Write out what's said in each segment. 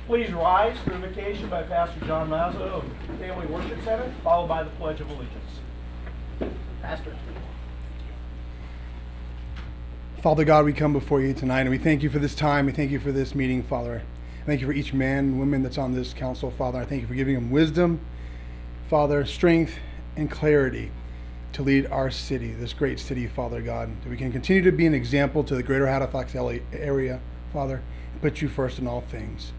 Please rise for invocation by Pastor John Mazza of Family Worship Center, followed by the Pledge of Allegiance. Pastor. Father God, we come before you tonight, and we thank you for this time. We thank you for this meeting, Father. Thank you for each man and woman that's on this council, Father. I thank you for giving them wisdom, Father, strength, and clarity to lead our city, this great city, Father God, that we can continue to be an example to the greater Halifax area, Father, and put you first in all things.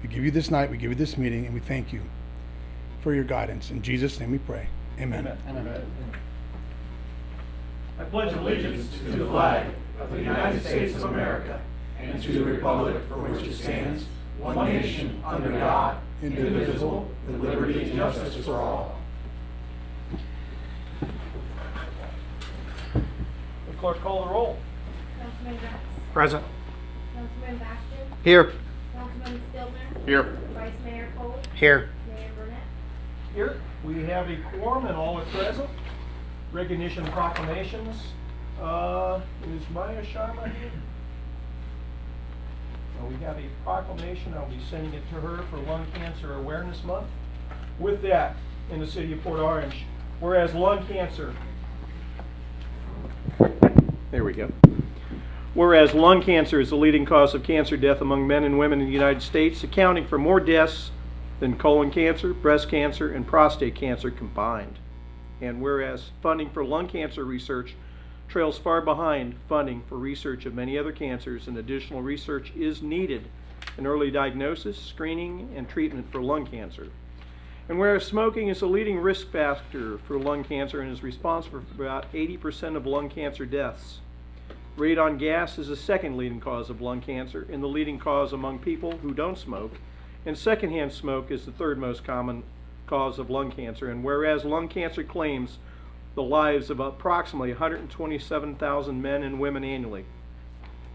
We give you this night, we give you this meeting, and we thank you for your guidance. In Jesus' name we pray. Amen. Amen. I pledge allegiance to the flag of the United States of America and to the republic for which it stands, one nation, under God, indivisible, with liberty and justice for all. The clerk call the roll. Councilman Rex. Present. Councilman Bastian. Here. Councilman Stillman. Here. Vice Mayor Cole. Here. Mayor Burnett. Here, we have a quorum and all are present. Recognition proclamations. Is Maya Sharma here? We have a proclamation. I'll be sending it to her for Lung Cancer Awareness Month. With that, in the city of Port Orange, whereas lung cancer. There we go. Whereas lung cancer is the leading cause of cancer death among men and women in the United States, accounting for more deaths than colon cancer, breast cancer, and prostate cancer combined. And whereas funding for lung cancer research trails far behind funding for research of many other cancers, and additional research is needed in early diagnosis, screening, and treatment for lung cancer. And whereas smoking is a leading risk factor for lung cancer and is responsible for about 80% of lung cancer deaths, radon gas is the second leading cause of lung cancer and the leading cause among people who don't smoke, and secondhand smoke is the third most common cause of lung cancer. And whereas lung cancer claims the lives of approximately 127,000 men and women annually,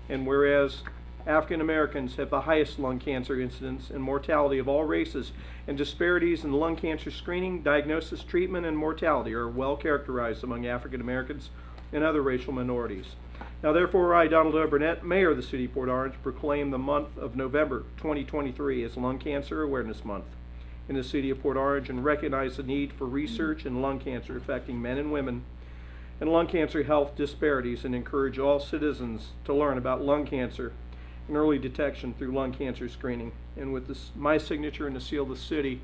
and whereas African Americans have the highest lung cancer incidence and mortality of all races, and disparities in lung cancer screening, diagnosis, treatment, and mortality are well characterized among African Americans and other racial minorities. Now therefore, I, Donald O. Burnett, Mayor of the City of Port Orange, proclaim the month of November 2023 as Lung Cancer Awareness Month in the City of Port Orange, and recognize the need for research in lung cancer affecting men and women and lung cancer health disparities, and encourage all citizens to learn about lung cancer and early detection through lung cancer screening. And with this, my signature and the seal of the city,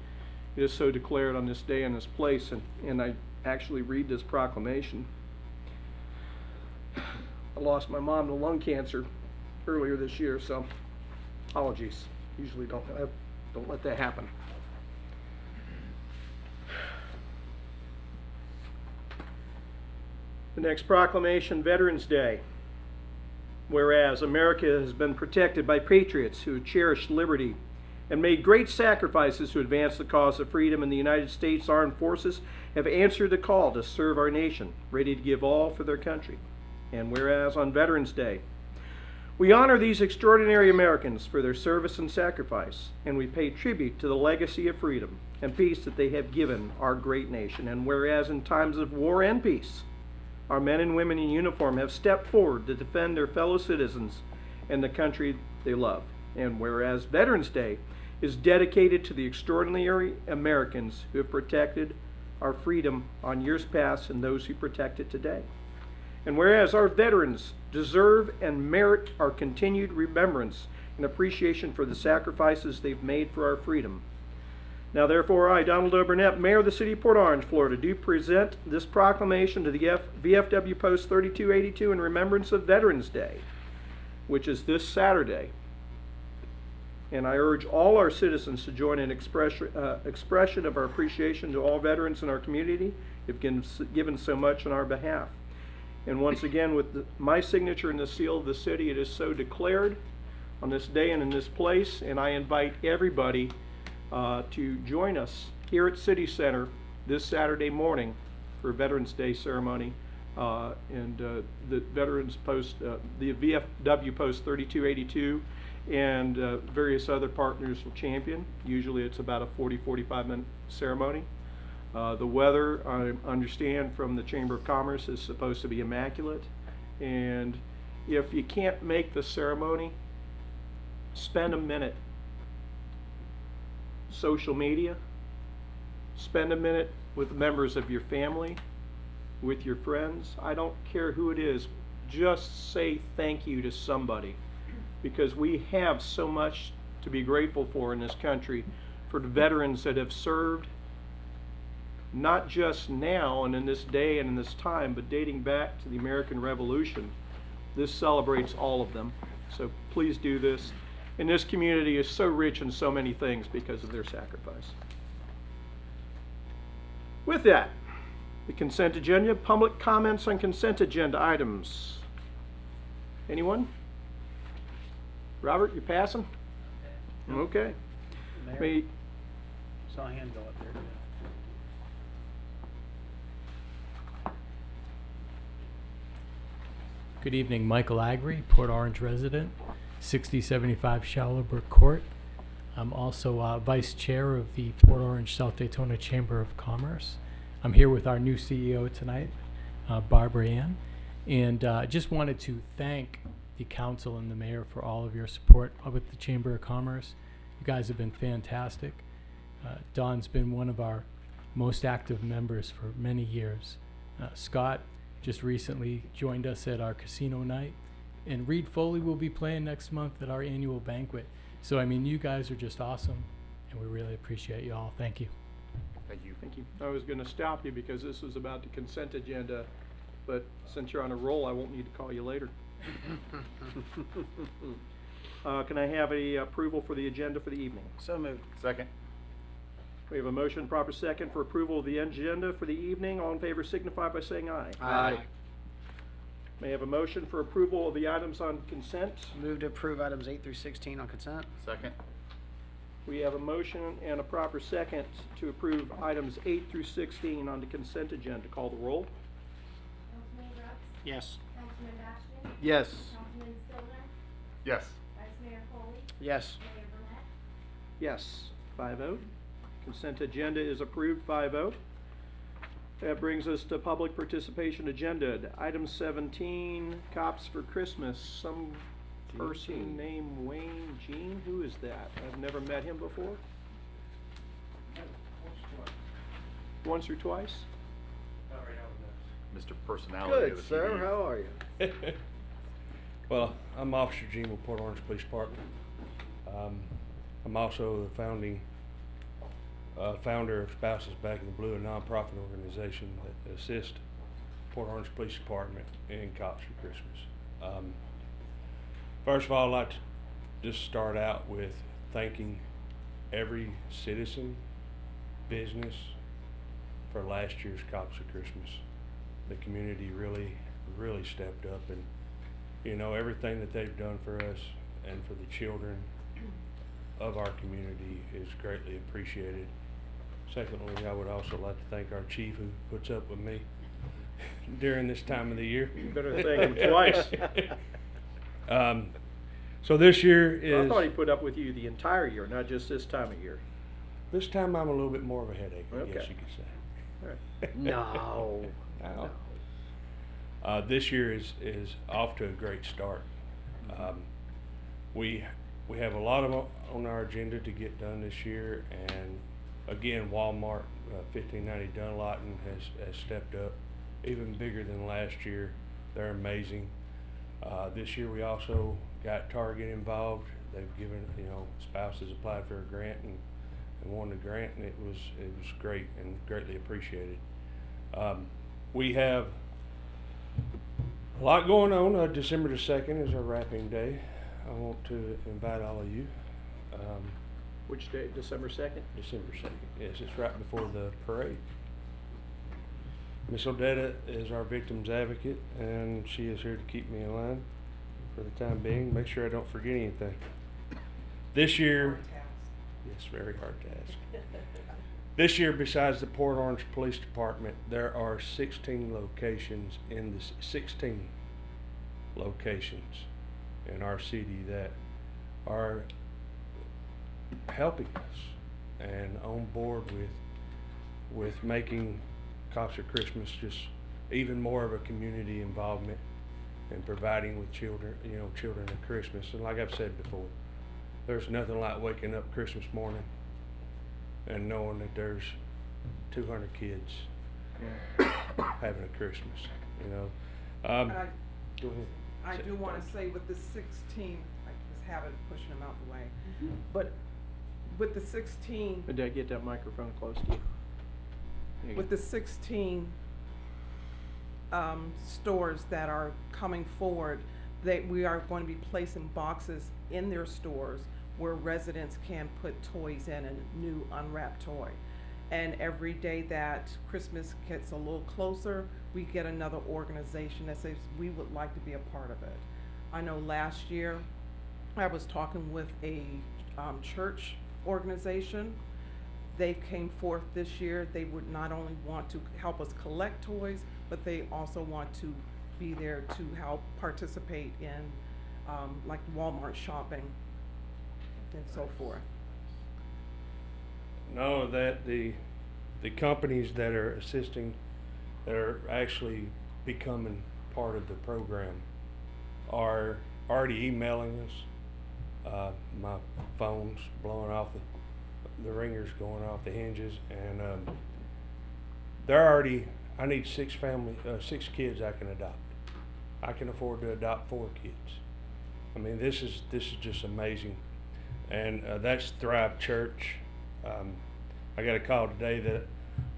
it is so declared on this day and this place. And I actually read this proclamation. I lost my mom to lung cancer earlier this year, so apologies. Usually don't let that happen. The next proclamation, Veterans Day. Whereas America has been protected by patriots who cherished liberty and made great sacrifices to advance the cause of freedom, and the United States Armed Forces have answered the call to serve our nation, ready to give all for their country. And whereas on Veterans Day, we honor these extraordinary Americans for their service and sacrifice, and we pay tribute to the legacy of freedom and peace that they have given our great nation. And whereas in times of war and peace, our men and women in uniform have stepped forward to defend their fellow citizens and the country they love. And whereas Veterans Day is dedicated to the extraordinary Americans who have protected our freedom on years past and those who protect it today. And whereas our veterans deserve and merit our continued remembrance and appreciation for the sacrifices they've made for our freedom. Now therefore, I, Donald O. Burnett, Mayor of the City of Port Orange, Florida, do present this proclamation to the VFW Post 3282 in remembrance of Veterans Day, which is this Saturday. And I urge all our citizens to join in expression of our appreciation to all veterans in our community who have given so much on our behalf. And once again, with my signature and the seal of the city, it is so declared on this day and in this place, and I invite everybody to join us here at City Center this Saturday morning for Veterans Day ceremony. The Veterans Post, the VFW Post 3282 and various other partners will champion. Usually it's about a 40-45 minute ceremony. The weather, I understand from the Chamber of Commerce, is supposed to be immaculate. And if you can't make the ceremony, spend a minute social media. Spend a minute with members of your family, with your friends. I don't care who it is. Just say thank you to somebody, because we have so much to be grateful for in this country, for the veterans that have served, not just now and in this day and in this time, but dating back to the American Revolution. This celebrates all of them. So please do this. And this community is so rich in so many things because of their sacrifice. With that, the consent agenda, public comments on consent agenda items. Anyone? Robert, you passing? Okay. Mayor, May- saw a hand go up there. Good evening, Michael Agri, Port Orange resident, 6075 Shallowbrook Court. I'm also Vice Chair of the Port Orange South Daytona Chamber of Commerce. I'm here with our new CEO tonight, Barbara Ann, and just wanted to thank the council and the mayor for all of your support with the Chamber of Commerce. You guys have been fantastic. Don's been one of our most active members for many years. Scott just recently joined us at our casino night, and Reed Foley will be playing next month at our annual banquet. So, I mean, you guys are just awesome, and we really appreciate you all. Thank you. Thank you. Thank you. I was going to stop you because this was about the consent agenda, but since you're on a roll, I won't need to call you later. Can I have a approval for the agenda for the evening? So moved. Second. We have a motion, proper second, for approval of the agenda for the evening. All in favor signify by saying aye. Aye. May I have a motion for approval of the items on consent? Move to approve items 8 through 16 on consent. Second. We have a motion and a proper second to approve items 8 through 16 on the consent agenda. Call the roll. Councilman Brooks? Yes. Councilman Bastian? Yes. Councilman Stillman? Yes. Vice Mayor Foley? Yes. Mayor Burnett? Yes, 5-0. Consent agenda is approved, 5-0. That brings us to public participation agenda. Item 17, Cops for Christmas. Some person named Wayne Jean, who is that? I've never met him before. Once or twice? Mr. Personality. Good, sir. How are you? Well, I'm Officer Gene with Port Orange Police Department. I'm also the founder of Spouses Back in the Blue, a nonprofit organization that assists Port Orange Police Department in Cops for Christmas. First of all, I'd like to just start out with thanking every citizen, business for last year's Cops for Christmas. The community really stepped up, and you know, everything that they've done for us and for the children of our community is greatly appreciated. Secondly, I would also like to thank our chief who puts up with me during this time of the year. You better thank him twice. So this year I is, thought he put up with you the entire year, not just this time of year. this time I'm a little bit more of a headache, I guess Okay. you could say. All right. No. No. This year is off to a great start. We have a lot on our agenda to get done this year, and again, Walmart 1590 Dunlawton has stepped up, even bigger than last year. They're amazing. This year we also got Target involved. They've given, spouses applied for a grant and won the grant, and it was great and greatly appreciated. We have a lot going on. December the 2nd is our wrapping day. I want to invite all of you. Which day, December 2nd? December 2nd. Yes, it's right before the parade. Miss Odetta is our victim's advocate, and she is here to keep me in line for the time being. Make sure I don't forget anything. This year, yes, very hard task. This year, besides the Port Orange Police Department, there are 16 locations in 16 locations in our city that are helping us and on board with making Cops for Christmas just even more of a community involvement and providing with children at Christmas. And like I've said before, there's nothing like waking up Christmas morning and knowing that there's 200 kids having a Christmas, you know. And Go ahead. I Say- do want to say with the 16, I just have it pushing them out the way. But with the 16, Did I get that microphone close to you? There you with go. the 16 stores that are coming forward, we are going to be placing boxes in their stores where residents can put toys in, a new unwrapped toy. And every day that Christmas gets a little closer, we get another organization that says we would like to be a part of it. I know last year I was talking with a church organization. They came forth this year. They would not only want to help us collect toys, but they also want to be there to help participate in like Walmart shopping and so forth. Know that the companies that are assisting, that are actually becoming part of the program, are already emailing us. My phone's blowing off, the ringer's going off the hinges, and they're already. I need 6 kids I can adopt. I can afford to adopt 4 kids. I mean, this is just amazing, and that's Thrive Church. I got a call today that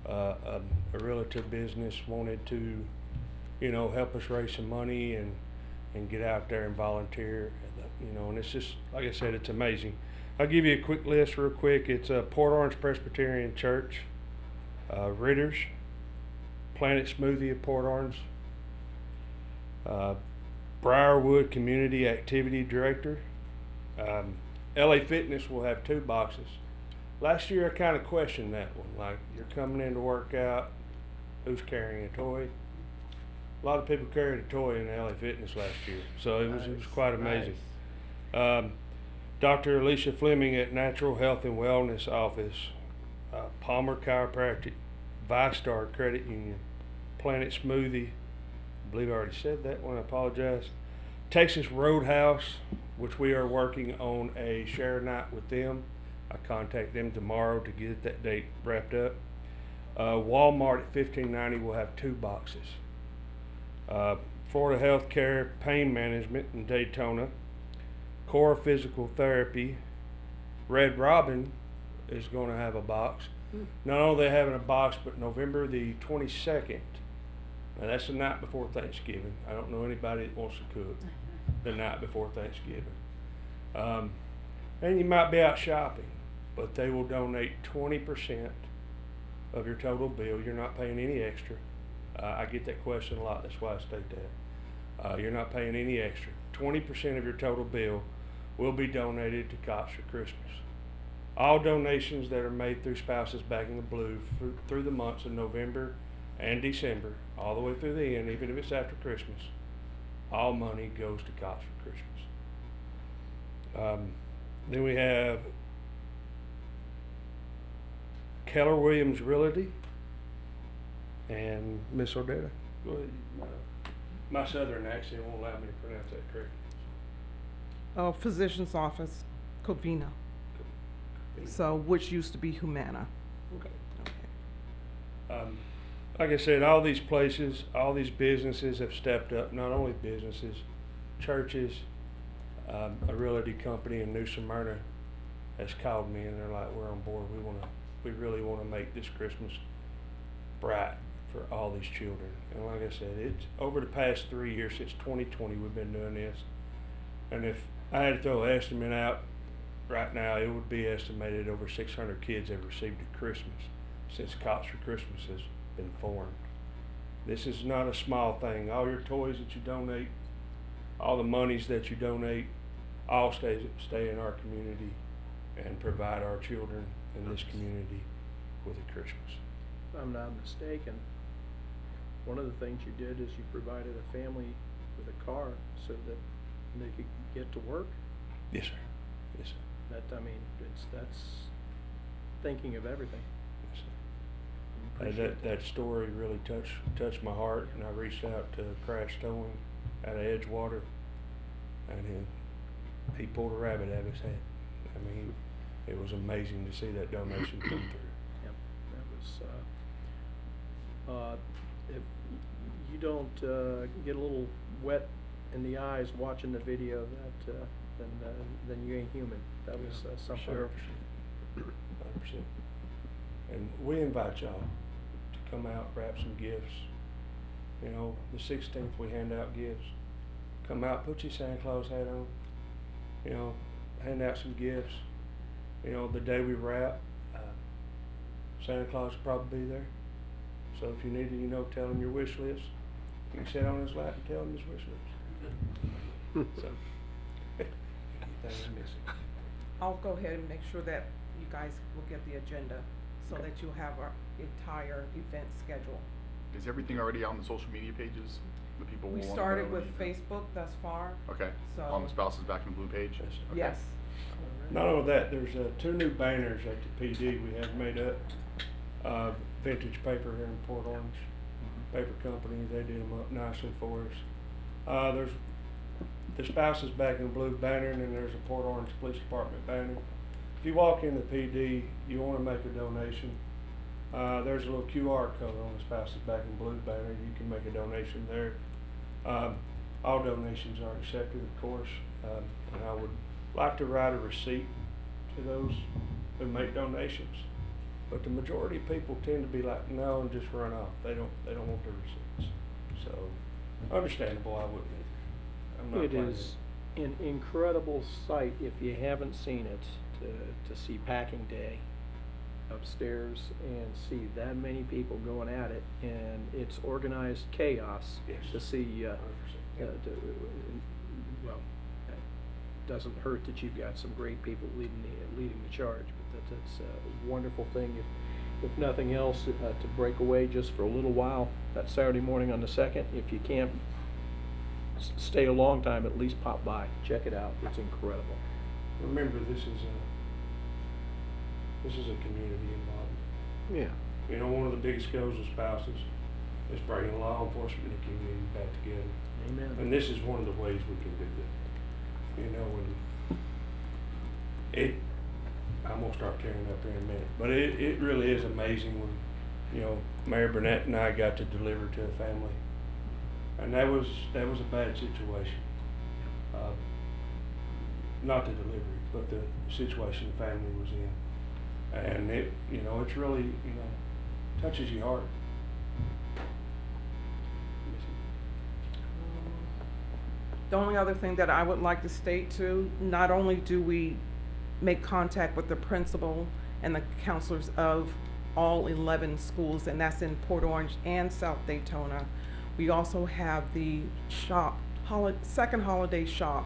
a realtor business wanted to, you know, help us raise some money and get out there and volunteer, you know, and it's just, like I said, it's amazing. I'll give you a quick list real quick. It's Port Orange Presbyterian Church, Ritter's, Planet Smoothie of Port Orange, Briarwood Community Activity Director. LA Fitness will have 2 boxes. Last year I kind of questioned that one, like, you're coming in to work out, who's carrying a toy? A lot of people carried a toy in LA Fitness last year, so it was quite amazing. Dr. Alicia Fleming at Natural Health and Wellness Office, Palmer Chiropractic, ViStar Credit Union, Planet Smoothie, I believe I already said that one, I apologize. Texas Roadhouse, which we are working on a share night with them. I contact them tomorrow to get that date wrapped up. Walmart at 1590 will have 2 boxes. Florida Healthcare Pain Management in Daytona, Core Physical Therapy, Red Robin is going to have a box. Not only are they having a box, but November the 22nd, now that's the night before Thanksgiving. I don't know anybody that wants to cook the night before Thanksgiving. And you might be out shopping, but they will donate 20% of your total bill. You're not paying any extra. I get that question a lot, that's why I state that. You're not paying any extra. 20% of your total bill will be donated to Cops for Christmas. All donations that are made through Spouses Back in the Blue through the months of November and December, all the way through the end, even if it's after Christmas, all money goes to Cops for Christmas. Then we have Keller Williams Realty and Miss Odetta. Go ahead. My southern accent won't allow me to pronounce that correctly. Oh, physician's office, Covina. So, which used to be Humana. Okay. Okay. Like I said, all these places, all these businesses have stepped up. Not only businesses, churches, a realty company in New Smyrna has called me and they're like, "We're on board. We really want to make this Christmas bright for all these children." And like I said, it's over the past 3 years, since 2020, we've been doing this. And if I had to throw an estimate out right now, it would be estimated over 600 kids have received a Christmas since Cops for Christmas has been formed. This is not a small thing. All your toys that you donate, all the monies that you donate, all stay in our community and provide our children in this community with a Christmas. If I'm not mistaken, one of the things you did is you provided a family with a car so that they could get to work. Yes, sir. Yes, sir. That's thinking of everything. Yes, sir. Appreciate That story really touched my heart, and I reached out to Crash Towing out of Edgewater, and he pulled a rabbit out of his hat. I mean, it was amazing to see that donation come through. Yep, that was, if you don't get a little wet in the eyes watching the video, then you ain't human. That was something. Sure. 100%. And we invite y'all to come out, wrap some gifts. You know, the 16th we hand out gifts. Come out, put your Santa Claus hat on. You know, hand out some gifts. You know, the day we wrap, Santa Claus will probably be there. So if you need to, you know, tell him your wish list. You can sit on his lap and tell him his wish list. So, anything I'm missing. I'll go ahead and make sure that you guys will get the agenda so that you'll have our entire event schedule. Is everything already on the social media pages? The people We will wanna started go with and- Facebook thus far. Okay, So- on the Spouses Back in Blue page? Yes, sir. Okay. Yes. Not only that, there's 2 new banners at the PD we have made up. Vintage Paper here in Port Orange, paper company, they did them up nicely for us. There's the Spouses Back in Blue banner, and then there's a Port Orange Police Department banner. If you walk in the PD, you want to make a donation, there's a little QR code on the Spouses Back in Blue banner. You can make a donation there. All donations are accepted, of course, and I would like to write a receipt to those who make donations. But the majority of people tend to be like, no, and just run off. They don't want the receipts. So, understandable, I wouldn't either. I'm not It planning is an incredible sight, if you haven't seen it, to see packing day upstairs and see that many people going at it, and it's organized chaos Yes. to see, 100%. well, it doesn't hurt that you've got some great people leading the charge, but that's a wonderful thing. If nothing else, to break away just for a little while that Saturday morning on the 2nd. If you can't stay a long time, at least pop by, check it out. It's incredible. Remember, this is a community involvement. Yeah. You know, one of the biggest goals of Spouses is bringing law enforcement and the community back together. Amen. And this is one of the ways we can do that. You know, I'm gonna start tearing up here in a minute, but it really is amazing when, you know, Mayor Burnett and I got to deliver to a family, and that was a bad situation. Not the delivery, but the situation the family was in, and it, you know, it's really, you know, touches your heart. The only other thing that I would like to state too, not only do we make contact with the principal and the counselors of all 11 schools, and that's in Port Orange and South Daytona, we also have the second holiday shop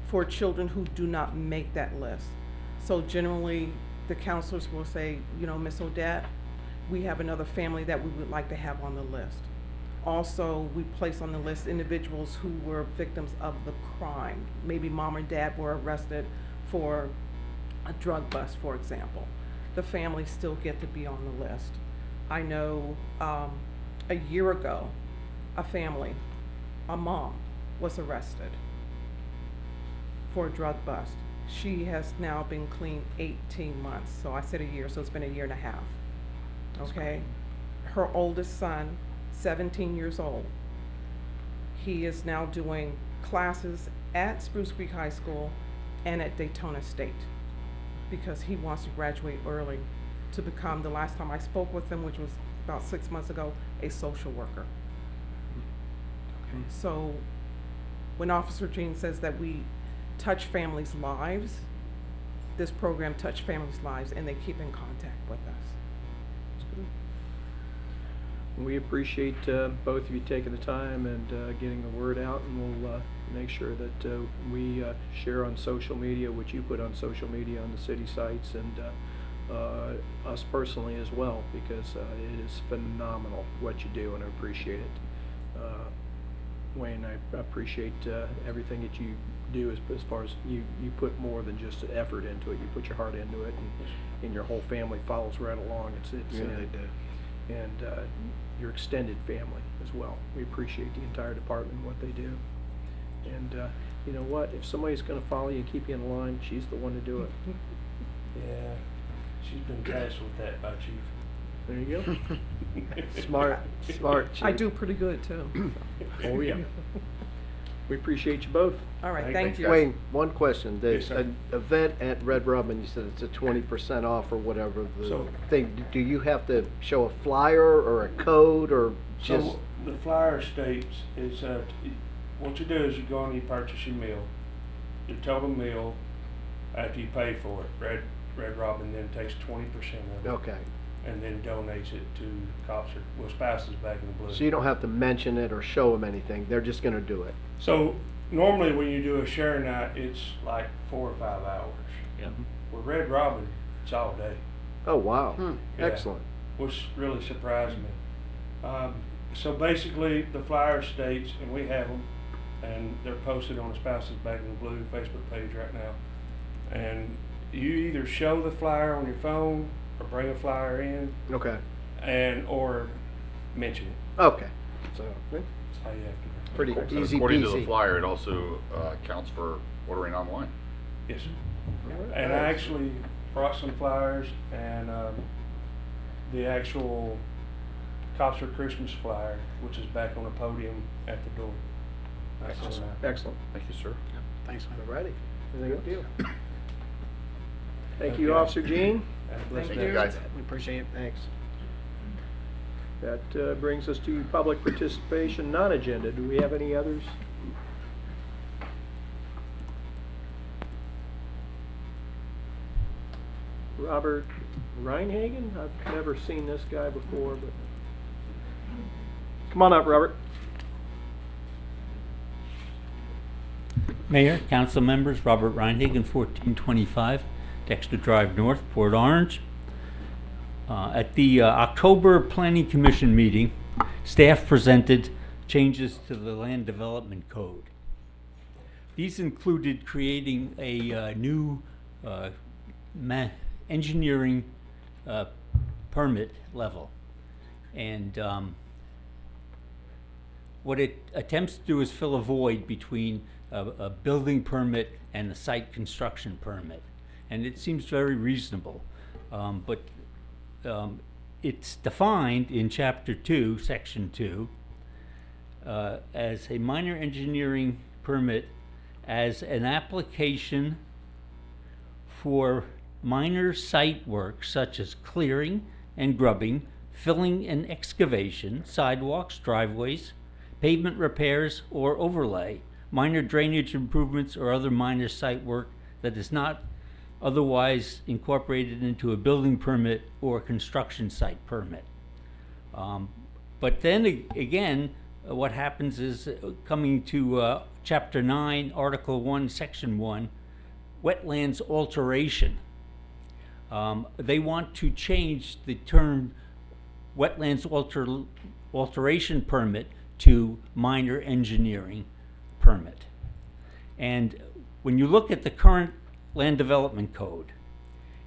for children who do not make that list. So generally, the counselors will say, you know, Miss Odette, we have another family that we would like to have on the list. Also, we place on the list individuals who were victims of the crime. Maybe mom or dad were arrested for a drug bust, for example. The families still get to be on the list. I know a year ago, a mom was arrested for a drug bust. She has now been clean 18 months. So I said a year, so it's been a year and a half. Okay? Her oldest son, 17 years old. He is now doing classes at Spruce Creek High School and at Daytona State because he wants to graduate early to become, the last time I spoke with him, which was about 6 months ago, a social worker. Okay. So when Officer Jean says that we touch families' lives, this program touch families' lives and they keep in contact with us. We appreciate both of you taking the time and getting the word out, and we'll make sure that we share on social media what you put on social media on the city sites, and us personally as well, because it is phenomenal what you do, and I appreciate it. Wayne, I appreciate everything that you do as far as you put more than just effort into it. You put your heart into it, and your whole family follows right along. It's Yeah, they do. And your extended family as well. We appreciate the entire department and what they do. And you know what? If somebody's going to follow you and keep you in line, she's the one to do it. She's been tasked with that by Chief. There you go. Smart, smart. I Chief. do pretty good too. Oh, yeah. We appreciate you both. All right, Thank thank you. you. Wayne, one question. The Yes, sir. an event at Red Robin, you said it's a 20% off or whatever the So- thing. Do you have to show a flyer or a code or just? So the flyer states is, what you do is you go and you purchase your meal, your total meal, after you pay for it. Red Robin then takes 20% of it. Okay. And then donates it to cops or, well, Spouses Back in the Blue. So you don't have to mention it or show them anything. They're just going to do it. So normally when you do a share night, it's like 4 or 5 hours. Yeah. With Red Robin, it's all day. Oh wow. Yeah. Excellent. Which really surprised me. So basically, the flyer states, and we have them, and they're posted on the Spouses Back in the Blue Facebook page right now. And you either show the flyer on your phone or bring a flyer in, Okay. or mention it. Okay. So That's how you have to do it. pretty So easy according to peasy. the flyer, it also counts for ordering online. Yes, sir. And I actually brought some flyers and the actual Cops for Christmas flyer, which is back on the podium at the door. That's on that. Excellent. Thank you, sir. Thanks, man. Alrighty. Good deal. Thank you, Okay. Officer Jean. Have a blessed Thank day. you, guys. We appreciate it. Thanks. That brings us to public participation, non-agenda. Do we have any others? Robert Reinhagen? I've never seen this guy before, but come on up, Robert. Mayor, council members, Robert Reinhagen, 1425 Dexter Drive North, Port Orange. At the October Planning Commission meeting, staff presented changes to the Land Development Code. These included creating a new engineering permit level. And what it attempts to do is fill a void between a building permit and a site construction permit. And it seems very reasonable. But it's defined in Chapter 2, Section 2, as a minor engineering permit as an application for minor site work such as clearing and grubbing, filling and excavation, sidewalks, driveways, pavement repairs or overlay, minor drainage improvements or other minor site work that is not otherwise incorporated into a building permit or construction site permit. But then again, what happens is coming to Chapter 9, Article 1, Section 1, wetlands alteration. They want to change the term wetlands alteration permit to minor engineering permit. And when you look at the current Land Development Code,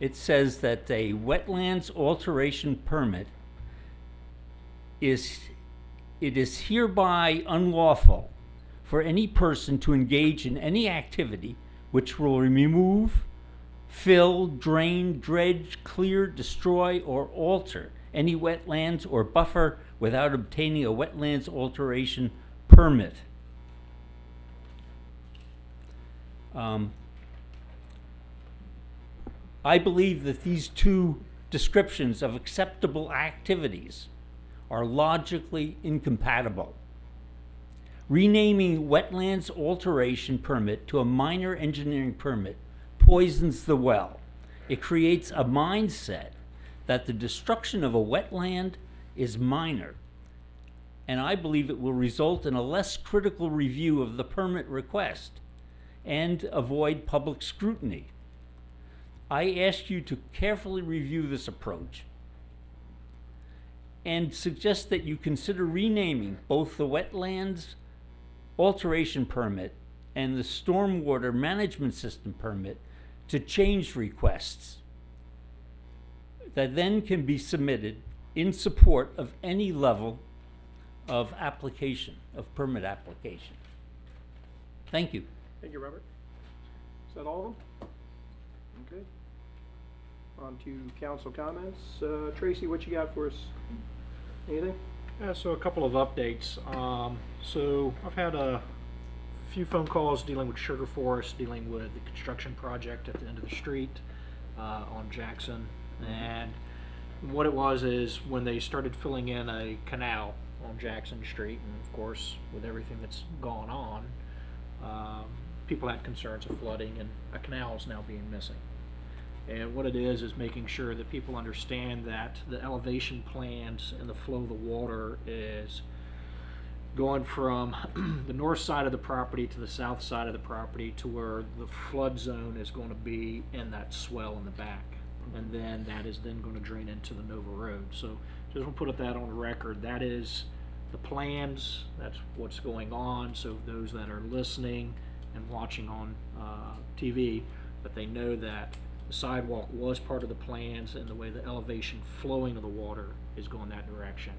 it says that a wetlands alteration permit is hereby unlawful for any person to engage in any activity which will remove, fill, drain, dredge, clear, destroy, or alter any wetlands or buffer without obtaining a wetlands alteration permit. I believe that these two descriptions of acceptable activities are logically incompatible. Renaming wetlands alteration permit to a minor engineering permit poisons the well. It creates a mindset that the destruction of a wetland is minor, and I believe it will result in a less critical review of the permit request and avoid public scrutiny. I ask you to carefully review this approach and suggest that you consider renaming both the wetlands alteration permit and the stormwater management system permit to change requests that then can be submitted in support of any level of application, of permit application. Thank you. Thank you, Robert. Is that all of them? Okay. On to council comments. Tracy, what you got for us? Anything? Yeah, so a couple of updates. So I've had a few phone calls dealing with Sugar Forest, dealing with the construction project at the end of the street on Jackson. And what it was is when they started filling in a canal on Jackson Street, and of course with everything that's gone on, people had concerns of flooding, and a canal is now being missing. And what it is making sure that people understand that the elevation plans and the flow of the water is going from the north side of the property to the south side of the property to where the flood zone is going to be in that swell in the back. And then that is then going to drain into the Nova Road. So just want to put that on the record. That is the plans. That's what's going on. So those that are listening and watching on TV, but they know that the sidewalk was part of the plans, and the way the elevation flowing of the water is going that direction.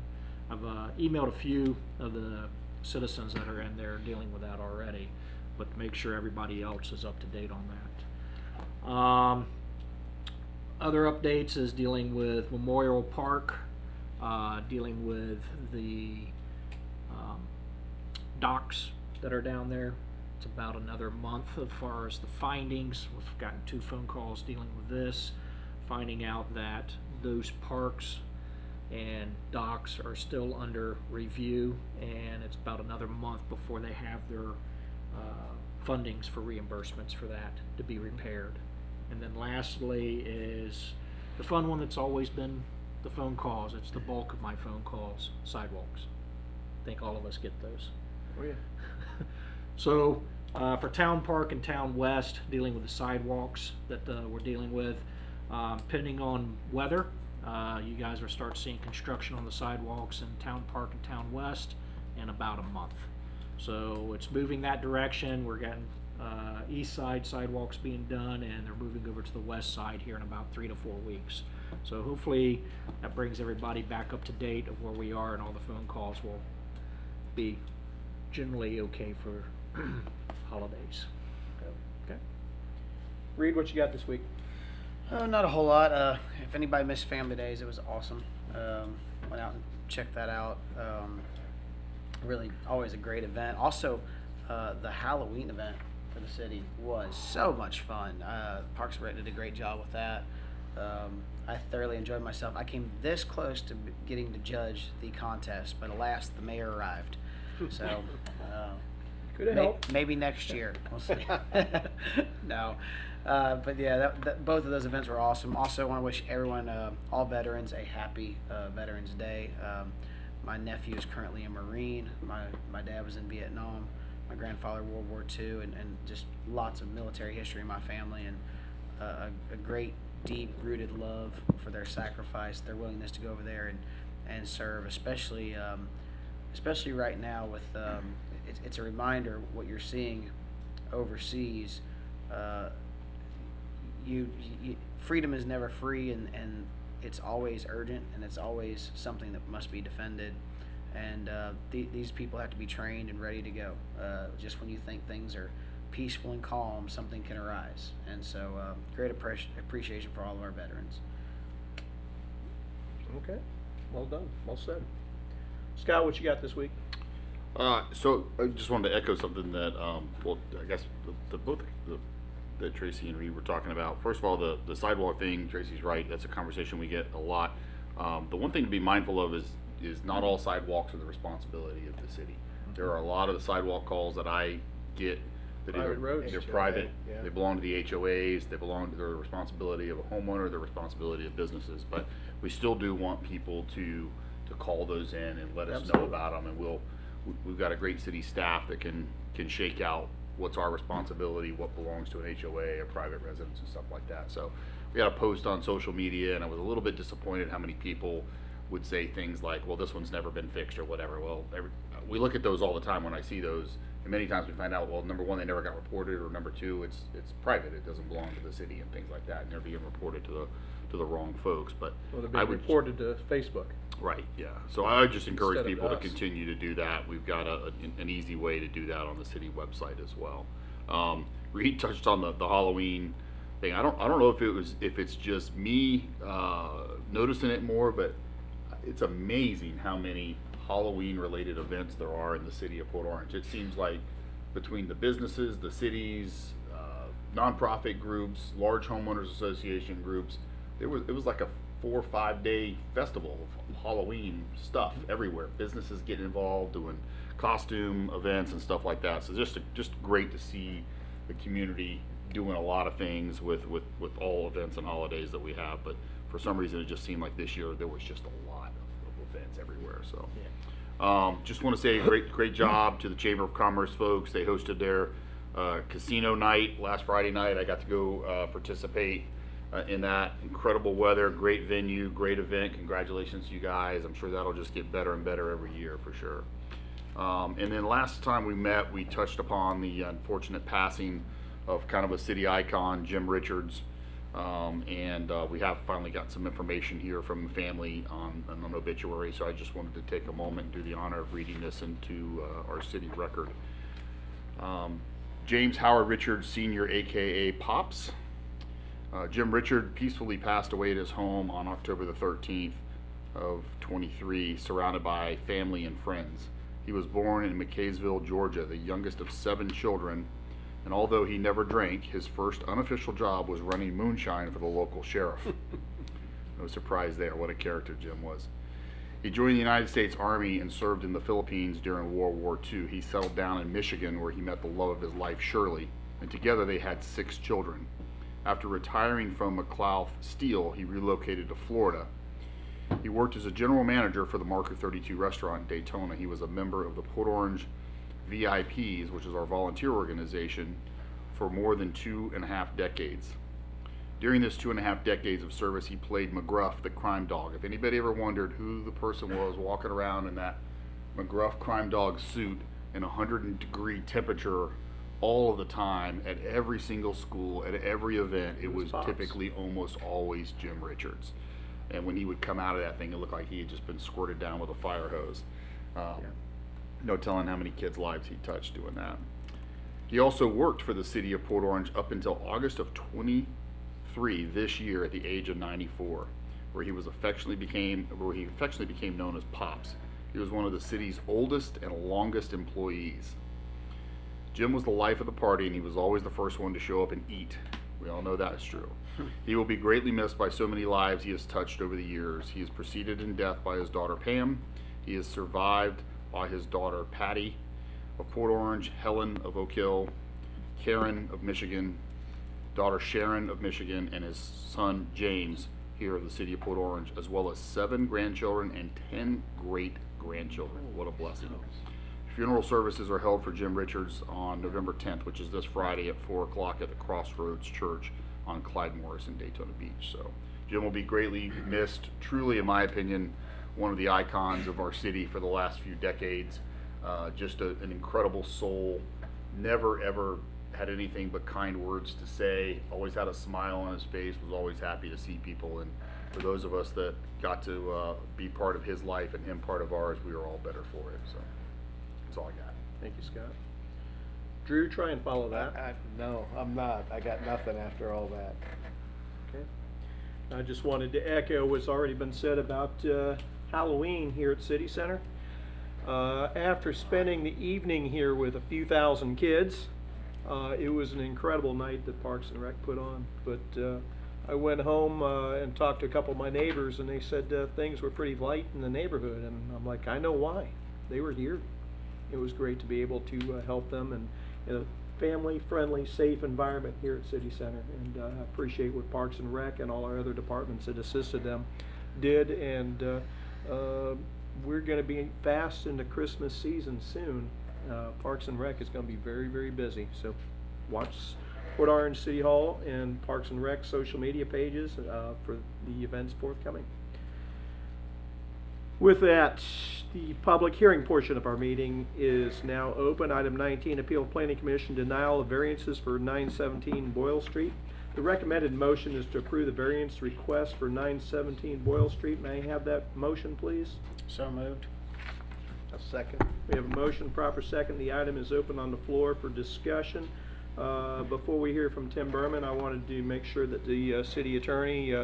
I've emailed a few of the citizens that are in there dealing with that already, but to make sure everybody else is up to date on that. Other updates is dealing with Memorial Park, dealing with the docks that are down there. It's about another month as far as the findings. We've gotten 2 phone calls dealing with this, finding out that those parks and docks are still under review, and it's about another month before they have their fundings for reimbursements for that to be repaired. And then lastly is the fun one that's always been the phone calls. It's the bulk of my phone calls, sidewalks. I think all of us get those. Oh, yeah. So for Town Park and Town West, dealing with the sidewalks that we're dealing with, depending on weather, you guys will start seeing construction on the sidewalks in Town Park and Town West in about a month. So it's moving that direction. We're getting east side sidewalks being done, and they're moving over to the west side here in about 3 to 4 weeks. So hopefully that brings everybody back up to date of where we are, and all the phone calls will be generally okay for holidays. Okay. Reed, what you got this week? Not a whole lot. If anybody missed Family Days, it was awesome. Went out and checked that out. Really, always a great event. Also, the Halloween event for the city was so much fun. Parks and Rec did a great job with that. I thoroughly enjoyed myself. I came this close to getting to judge the contest, but alas, the mayor arrived. So, Could have helped. maybe next year. We'll see. No. But yeah, both of those events were awesome. Also, want to wish everyone, all veterans, a happy Veterans Day. My nephew is currently a Marine. My dad was in Vietnam. My grandfather, World War II, and just lots of military history in my family, and a great, deep-rooted love for their sacrifice, their willingness to go over there and serve, especially right now with it's a reminder what you're seeing overseas. Freedom is never free, and it's always urgent, and it's always something that must be defended. And these people have to be trained and ready to go. Just when you think things are peaceful and calm, something can arise. And so, great appreciation for all of our veterans. Okay. Well done. Well said. Scott, what you got this week? So I just wanted to echo something that, well, I guess that Tracy and Reed were talking about. First of all, the sidewalk thing, Tracy's right. That's a conversation we get a lot. The one thing to be mindful of is not all sidewalks are the responsibility of the city. There are a lot of the sidewalk calls that I get that Private roads, they're too, private. right? Yeah. They belong to the HOAs. They belong to the responsibility of a homeowner, the responsibility of businesses. But we still do want people to call those in and let us know Absolutely. about them, and we've got a great city staff that can shake out what's our responsibility, what belongs to an HOA, a private residence, and stuff like that. So we had a post on social media, and I was a little bit disappointed how many people would say things like, well, this one's never been fixed or whatever. Well, we look at those all the time when I see those, and many times we find out, well, number one, they never got reported, or number two, it's private, it doesn't belong to the city, and things like that, and they're being reported to the wrong folks. But Well, they're I being would reported to Facebook. Right, yeah. So I would just encourage Instead of people to us. continue to do that. We've got an easy way to do that on the city website as well. Reed touched on the Halloween thing. I don't know if it's just me noticing it more, but it's amazing how many Halloween related events there are in the city of Port Orange. It seems like between the businesses, the cities, nonprofit groups, large homeowners association groups, it was like a 4 or 5 day festival of Halloween stuff everywhere. Businesses getting involved, doing costume events and stuff like that. So just great to see the community doing a lot of things with all events and holidays that we have. But for some reason, it just seemed like this year there was just a lot of events everywhere. So just want to say great job to the Chamber of Commerce folks. They hosted their casino night last Friday night. I got to go participate in that. Incredible weather, great venue, great event. Congratulations to you guys. I'm sure that'll just get better and better every year for sure. And then last time we met, we touched upon the unfortunate passing of kind of a city icon, Jim Richards. And we have finally got some information here from the family on an obituary, so I just wanted to take a moment and do the honor of reading this into our city record. James Howard Richards Sr., aka Pops. Jim Richard peacefully passed away at his home on October the 13th of 23, surrounded by family and friends. He was born in McKaysville, Georgia, the youngest of 7 children, and although he never drank, his first unofficial job was running moonshine for the local sheriff. No surprise there, what a character Jim was. He joined the United States Army and served in the Philippines during World War II. He settled down in Michigan where he met the love of his life, Shirley, and together they had 6 children. After retiring from McLouth Steel, he relocated to Florida. He worked as a general manager for the Market 32 restaurant in Daytona. He was a member of the Port Orange VIPs, which is our volunteer organization, for more than 2.5 decades. During this 2.5 decades of service, he played McGruff, the crime dog. If anybody ever wondered who the person was walking around in that McGruff crime dog suit in 100-degree temperature all of the time at every single school, at every event, it was Pops. typically almost always Jim Richards. And when he would come out of that thing, it looked like he had just been squirted down with a fire hose. No telling how many kids' lives he touched doing that. He also worked for the city of Port Orange up until August of 23 this year at the age of 94, where he affectionately became known as Pops. He was one of the city's oldest and longest employees. Jim was the life of the party, and he was always the first one to show up and eat. We all know that is true. He will be greatly missed by so many lives he has touched over the years. He is preceded in death by his daughter Pam. He is survived by his daughter Patty of Port Orange, Helen of Oak Hill, Karen of Michigan, daughter Sharon of Michigan, and his son James here of the city of Port Orange, as well as 7 grandchildren and 10 great-grandchildren. What a blessing. Funeral services are held for Jim Richards on November 10th, which is this Friday at 4 o'clock at the Crossroads Church on Clyde Morris in Daytona Beach. So Jim will be greatly missed. Truly, in my opinion, one of the icons of our city for the last few decades. Just an incredible soul. Never, ever had anything but kind words to say. Always had a smile on his face. Was always happy to see people. And for those of us that got to be part of his life and him part of ours, we are all better for it. So that's all I got. Thank you, Scott. Drew, try and follow that. No, I'm not. I got nothing after all that. Okay. I just wanted to echo what's already been said about Halloween here at City Center. After spending the evening here with a few thousand kids, it was an incredible night that Parks and Rec put on. But I went home and talked to a couple of my neighbors, and they said things were pretty light in the neighborhood. And I'm like, I know why. They were here. It was great to be able to help them and in a family-friendly, safe environment here at City Center. And I appreciate what Parks and Rec and all our other departments that assisted them did. And we're going to be fast into Christmas season soon. Parks and Rec is going to be very, very busy. So watch Port Orange City Hall and Parks and Rec social media pages for the events forthcoming. With that, the public hearing portion of our meeting is now open. Item 19, Appeal of Planning Commission denial of variances for 917 Boyle Street. The recommended motion is to approve the variance request for 917 Boyle Street. May I have that motion, please? So moved. A second. We have a motion, proper second. The item is open on the floor for discussion. Before we hear from Tim Berman, I wanted to make sure that the city attorney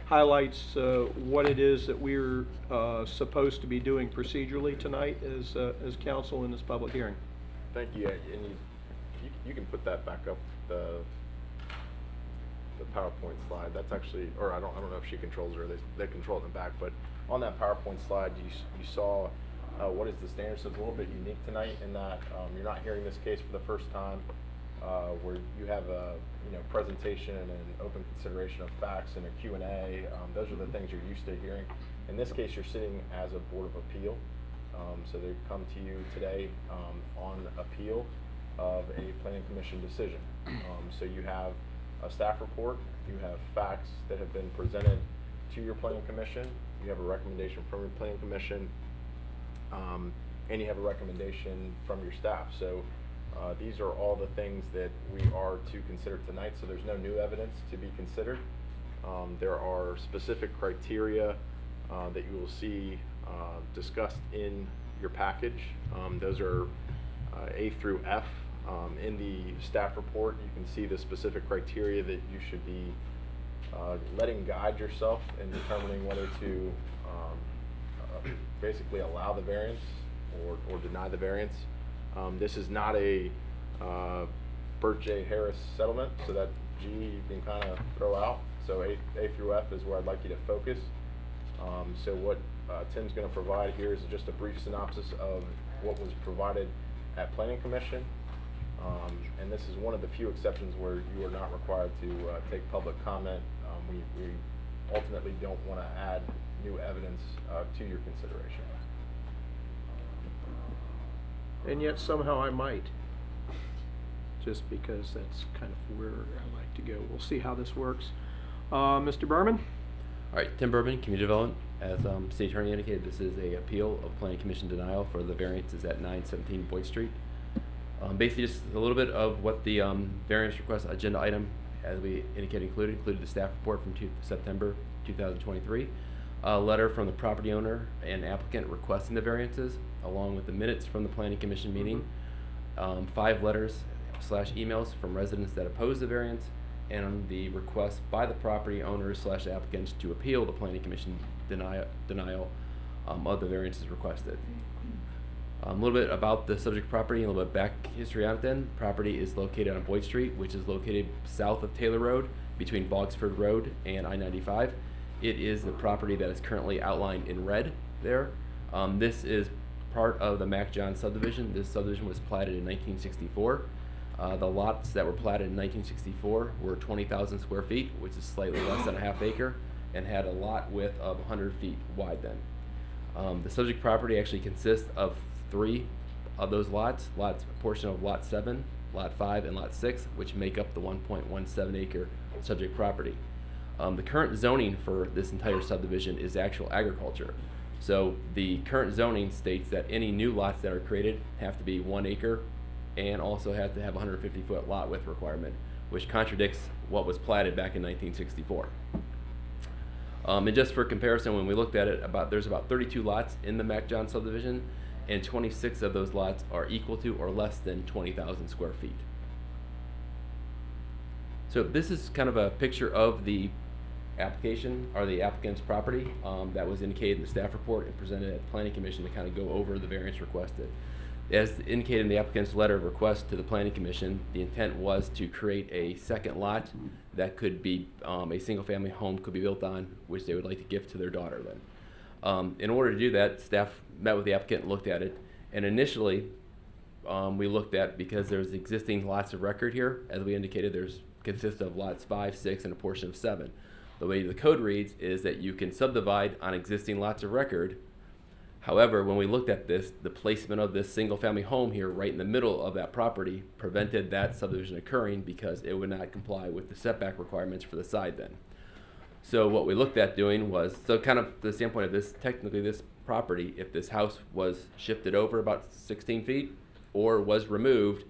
highlights what it is that we're supposed to be doing procedurally tonight as council in this public hearing. Thank you, and you can put that back up, the PowerPoint slide. That's actually, or I don't know if she controls it or they control it in the back, but on that PowerPoint slide, you saw what is the standard. So it's a little bit unique tonight in that you're not hearing this case for the first time, where you have a presentation and open consideration of facts and a Q&A. Those are the things you're used to hearing. In this case, you're sitting as a Board of Appeal. So they come to you today on appeal of a Planning Commission decision. So you have a staff report, you have facts that have been presented to your Planning Commission, you have a recommendation from your Planning Commission, and you have a recommendation from your staff. So these are all the things that we are to consider tonight, so there's no new evidence to be considered. There are specific criteria that you will see discussed in your package. Those are A through F. In the staff report, you can see the specific criteria that you should be letting guide yourself in determining whether to basically allow the variance or deny the variance. This is not a Burt J. Harris settlement, so that G you can kind of throw out. So A through F is where I'd like you to focus. So what Tim's going to provide here is just a brief synopsis of what was provided at Planning Commission. And this is one of the few exceptions where you are not required to take public comment. We ultimately don't want to add new evidence to your consideration. And yet somehow I might, just because that's kind of where I like to go. We'll see how this works. Mr. Berman? All right, Tim Berman, Community Development. As City Attorney indicated, this is a appeal of Planning Commission denial for the variances at 917 Boyd Street. Basically, just a little bit of what the variance request agenda item, as we included the staff report from September 2023, a letter from the property owner and applicant requesting the variances, along with the minutes from the Planning Commission meeting, 5 letters / emails from residents that oppose the variance, and the request by the property owners / applicants to appeal the Planning Commission denial of the variances requested. A little bit about the subject property, a little bit back history on it then. Property is located on Boyd Street, which is located south of Taylor Road, between Bogsford Road and I-95. It is the property that is currently outlined in red there. This is part of the Mac John subdivision. This subdivision was platted in 1964. The lots that were platted in 1964 were 20,000 square feet, which is slightly less than a half acre, and had a lot width of 100 feet wide then. The subject property actually consists of 3 of those lots, a portion of Lot 7, Lot 5, and Lot 6, which make up the 1.17 acre subject property. The current zoning for this entire subdivision is actual agriculture. So the current zoning states that any new lots that are created have to be 1 acre and also have to have a 150-foot lot width requirement, which contradicts what was platted back in 1964. And just for comparison, when we looked at it, there's about 32 lots in the Mac John subdivision, and 26 of those lots are equal to or less than 20,000 square feet. So this is kind of a picture of the application, or the applicant's property, that was indicated in the staff report and presented at the Planning Commission to kind of go over the variance requested. As indicated in the applicant's letter of request to the Planning Commission, the intent was to create a second lot that could be a single-family home could be built on, which they would like to gift to their daughter then. In order to do that, staff met with the applicant and looked at it, and initially we looked at, because there's existing lots of record here, as we indicated, consists of lots 5, 6, and a portion of 7. The way the code reads is that you can subdivide on existing lots of record. However, when we looked at this, the placement of this single-family home here right in the middle of that property prevented that subdivision occurring because it would not comply with the setback requirements for the side then. So what we looked at doing was, so kind of the standpoint of this, technically this property, if this house was shifted over about 16 feet or was removed,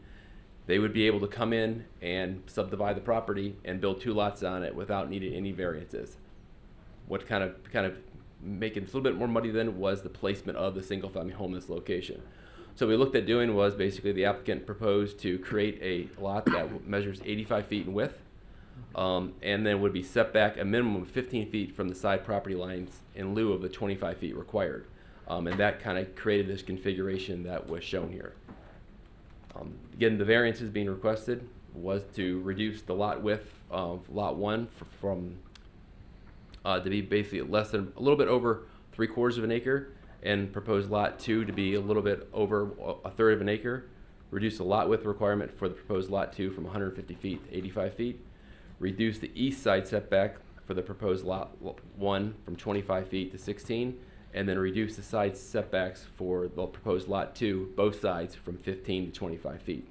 they would be able to come in and subdivide the property and build 2 lots on it without needing any variances. What kind of making it a little bit more muddy then was the placement of the single family home in this location. So what we looked at doing was basically the applicant proposed to create a lot that measures 85 feet in width, and then would be set back a minimum of 15 feet from the side property lines in lieu of the 25 feet required. And that kind of created this configuration that was shown here. Again, the variances being requested was to reduce the lot width of lot 1 from to be basically less than a little bit over 3/4 of an acre, and proposed lot 2 to be a little bit over 1/3 of an acre. Reduce the lot width requirement for the proposed lot 2 from 150 feet to 85 feet. Reduce the east side setback for the proposed lot 1 from 25 feet to 16, and then reduce the side setbacks for the proposed lot 2, both sides, from 15 to 25 feet.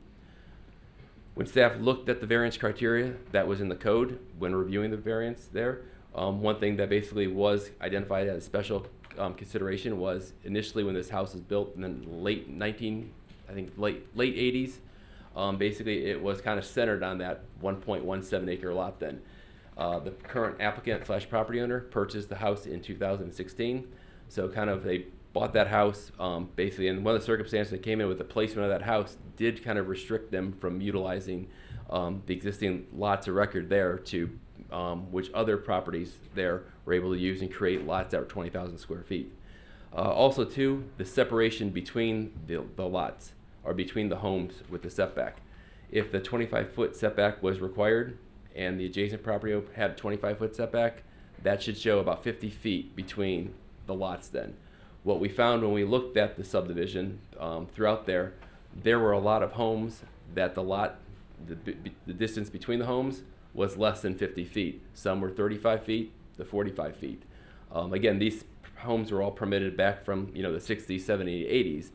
When staff looked at the variance criteria that was in the code when reviewing the variance there, one thing that basically was identified as special consideration was initially when this house was built in the late 80s, basically it was kind of centered on that 1.17 acre lot then. The current applicant / property owner purchased the house in 2016. So kind of they bought that house basically, and one of the circumstances that came in with the placement of that house did kind of restrict them from utilizing the existing lots of record there to which other properties there were able to use and create lots that were 20,000 square feet. Also too, the separation between the lots or between the homes with the setback. If the 25-foot setback was required and the adjacent property had a 25-foot setback, that should show about 50 feet between the lots then. What we found when we looked at the subdivision throughout there were a lot of homes that the distance between the homes was less than 50 feet. Some were 35 feet to 45 feet. Again, these homes were all permitted back from the 60s, 70s, 80s,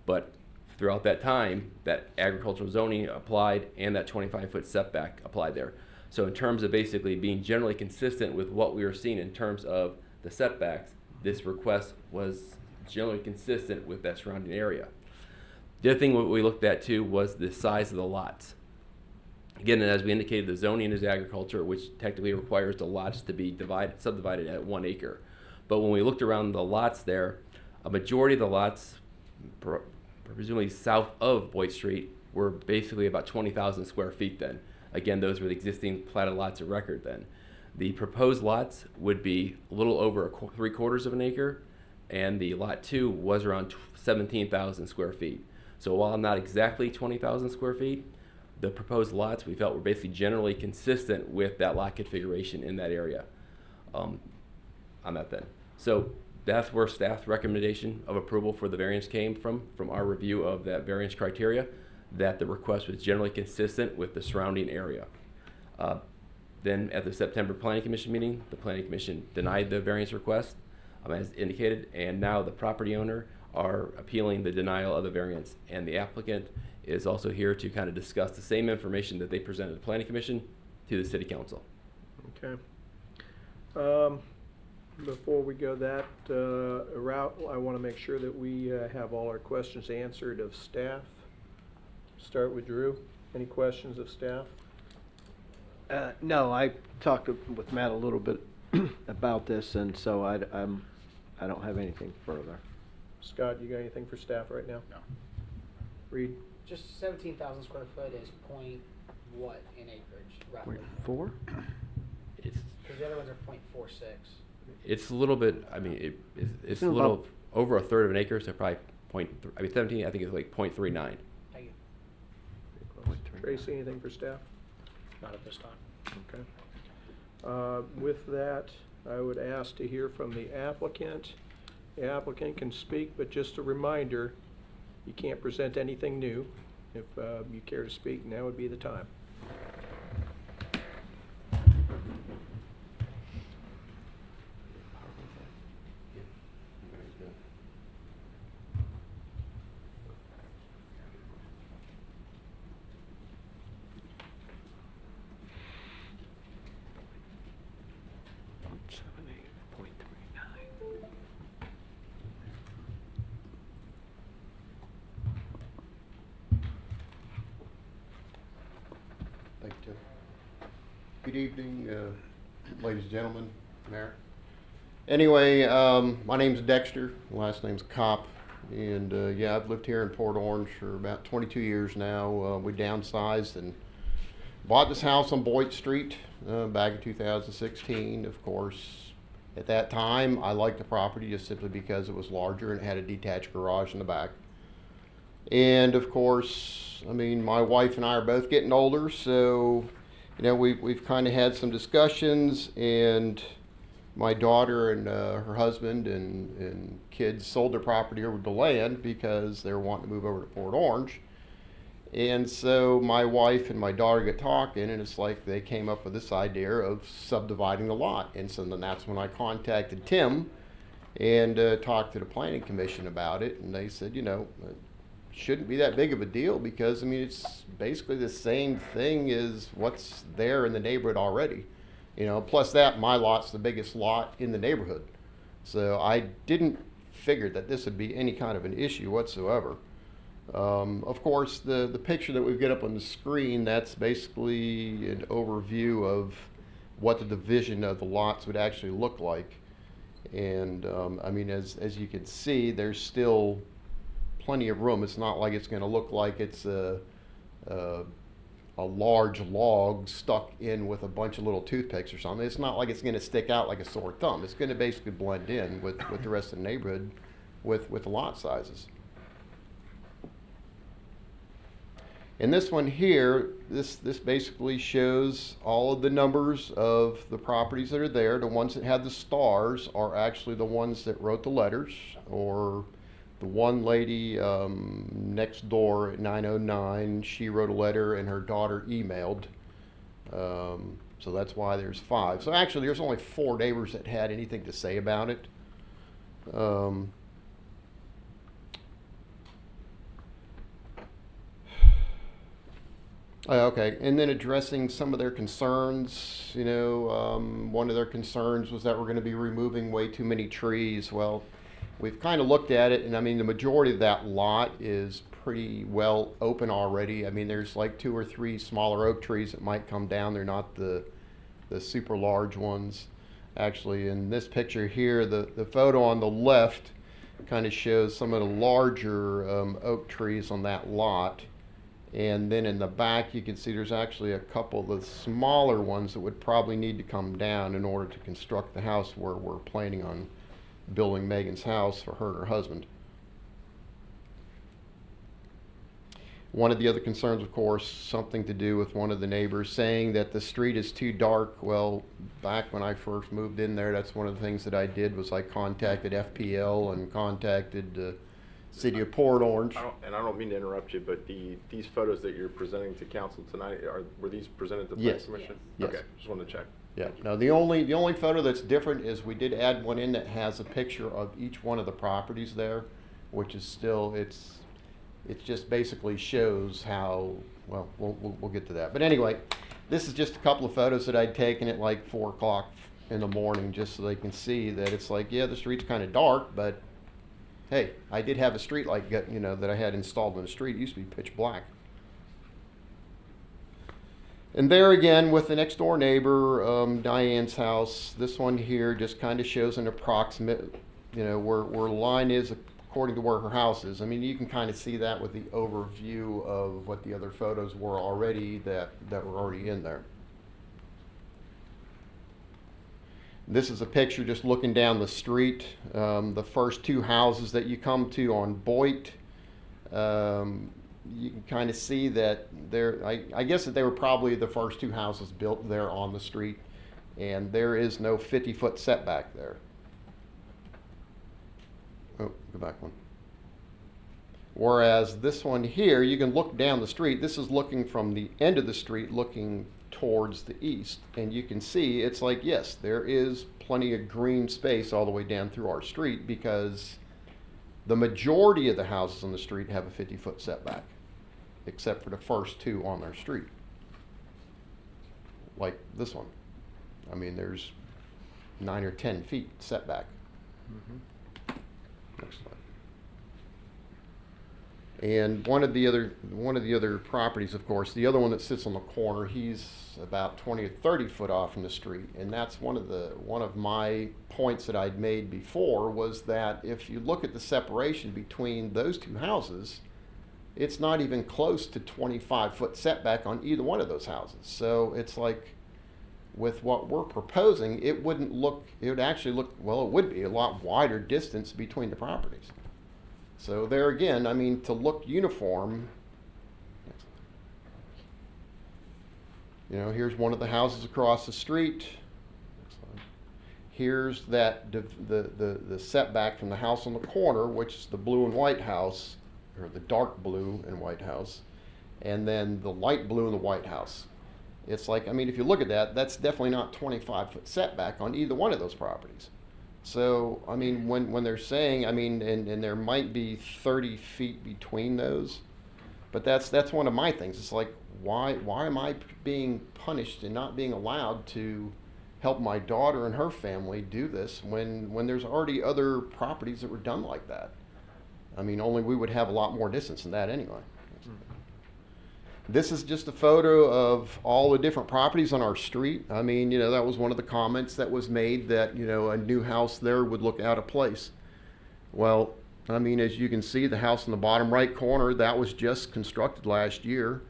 but throughout that time, that agricultural zoning applied and that 25-foot setback applied there. So in terms of basically being generally consistent with what we were seeing in terms of the setbacks, this request was generally consistent with that surrounding area. The other thing what we looked at too was the size of the lots. Again, as we indicated, the zoning is agriculture, which technically requires the lots to be subdivided at 1 acre. But when we looked around the lots there, a majority of the lots, presumably south of Boyd Street, were basically about 20,000 square feet then. Again, those were the existing platted lots of record then. The proposed lots would be a little over 3/4 of an acre, and the lot 2 was around 17,000 square feet. So while not exactly 20,000 square feet, the proposed lots we felt were basically generally consistent with that lot configuration in that area on that then. So that's where staff's recommendation of approval for the variance came from our review of that variance criteria, that the request was generally consistent with the surrounding area. Then at the September Planning Commission meeting, the Planning Commission denied the variance request as indicated, and now the property owner are appealing the denial of the variance, and the applicant is also here to kind of discuss the same information that they presented to the Planning Commission to the City Council. Okay. Before we go that route, I want to make sure that we have all our questions answered of staff. Start with Drew. Any questions of staff? No, I talked with Matt a little bit about this, and so I don't have anything further. Scott, you got anything for staff right now? No. Reed? Just 17,000 square foot is point what in acreage, roughly? 0.4? It's Because the other ones are 0.46. It's a little bit, I mean, it's a About- little over 1/3 of an acre, so probably 17, I think it's like 0.39. Thank you. Tracy, anything for staff? Not at this time. Okay. With that, I would ask to hear from the applicant. The applicant can speak, but just a reminder, you can't present anything new. If you care to speak, now would be the time. Thank you, Tim. Good evening, ladies and gentlemen, Mayor. Anyway, my name's Dexter, last name's Kopp. And yeah, I've lived here in Port Orange for about 22 years now. We downsized and bought this house on Boyd Street back in 2016. Of course, at that time, I liked the property just simply because it was larger and it had a detached garage in the back. And of course, I mean, my wife and I are both getting older, so you know, we've kind of had some discussions, and my daughter and her husband and kids sold their property over the land because they were wanting to move over to Port Orange. And so my wife and my daughter got talking, and it's like they came up with this idea of subdividing the lot. And so then that's when I contacted Tim and talked to the planning commission about it, and they said, you know, it shouldn't be that big of a deal because, I mean, it's basically the same thing as what's there in the neighborhood already. You know, plus that, my lot's the biggest lot in the neighborhood. So I didn't figure that this would be any kind of an issue whatsoever. Of course, the picture that we've got up on the screen, that's basically an overview of what the division of the lots would actually look like. And I mean, as you can see, there's still plenty of room. It's not like it's going to look like it's a large log stuck in with a bunch of little toothpicks or something. It's not like it's going to stick out like a sore thumb. It's going to basically blend in with the rest of the neighborhood with the lot sizes. And this one here, this basically shows all of the numbers of the properties that are there. The ones that have the stars are actually the ones that wrote the letters, or the one lady next door at 909, she wrote a letter and her daughter emailed. So that's why there's 5. So actually there's only 4 neighbors that had anything to say about it. Okay, and then addressing some of their concerns, you know, one of their concerns was that we're going to be removing way too many trees. Well, we've kind of looked at it, and I mean, the majority of that lot is pretty well open already. I mean, there's like 2 or 3 smaller oak trees that might come down. They're not the super large ones. Actually, in this picture here, the photo on the left kind of shows some of the larger oak trees on that lot. And then in the back, you can see there's actually a couple of the smaller ones that would probably need to come down in order to construct the house where we're planning on building Megan's house for her and her husband. One of the other concerns, of course, something to do with one of the neighbors saying that the street is too dark. Well, back when I first moved in there, that's one of the things that I did was I contacted FPL and contacted the City of Port Orange. I don't mean to interrupt you, but these photos that you're presenting to council tonight, were these presented to the Yes. planning commission? Yes. Okay, just wanted to check. Yeah. Now the only photo that's different is we did add one in that has a picture of each one of the properties there, which is still it just basically shows how well we'll get to that. But anyway, this is just a couple of photos that I'd taken at like 4 o'clock in the morning, just so they can see that it's like, yeah, the street's kind of dark, but hey, I did have a street light, you know, that I had installed in the street. It used to be pitch black. And there again, with the next door neighbor, Diane's house, this one here just kind of shows an approximate, you know, where line is according to where her house is. I mean, you can kind of see that with the overview of what the other photos were already that were already in there. This is a picture just looking down the street. The first 2 houses that you come to on Boyd, you can kind of see that I guess that they were probably the first 2 houses built there on the street, and there is no 50-foot setback there. Oh, go back one. Whereas this one here, you can look down the street. This is looking from the end of the street, looking towards the east, and you can see it's like, yes, there is plenty of green space all the way down through our street, because the majority of the houses on the street have a 50-foot setback, except for the first 2 on their street, like this one. I mean, there's 9 or 10 feet setback. Next slide. And one of the other properties, of course, the other one that sits on the corner, he's about 20 or 30 foot off from the street. And that's one of my points that I'd made before, was that if you look at the separation between those two houses, it's not even close to 25-foot setback on either one of those houses. So it's like, with what we're proposing, it would actually look, well, it would be a lot wider distance between the properties. So there again, I mean, to look uniform, you know, here's one of the houses across the street. Here's the setback from the house on the corner, which is the blue and white house, or the dark blue and white house, and then the light blue and the white house. It's like, I mean, if you look at that, that's definitely not 25-foot setback on either one of those properties. So, I mean, when they're saying, I mean, and there might be 30 feet between those, but that's one of my things. It's like, why am I being punished and not being allowed to help my daughter and her family do this when there's already other properties that were done like that? I mean, only we would have a lot more distance than that anyway. This is just a photo of all the different properties on our street. I mean, you know, that was one of the comments that was made, that, you know, a new house there would look out of place. Well, I mean, as you can see, the house in the bottom right corner, that was just constructed last year.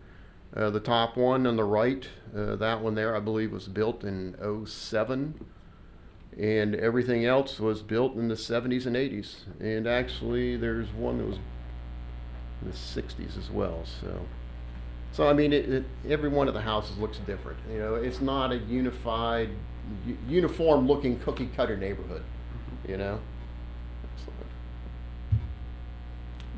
The top one on the right, that one there, I believe, was built in '07. And everything else was built in the 70s and 80s. And actually, there's one that was in the 60s as well, So I mean, every one of the houses looks different. You know, it's not a uniform-looking cookie-cutter neighborhood. You know.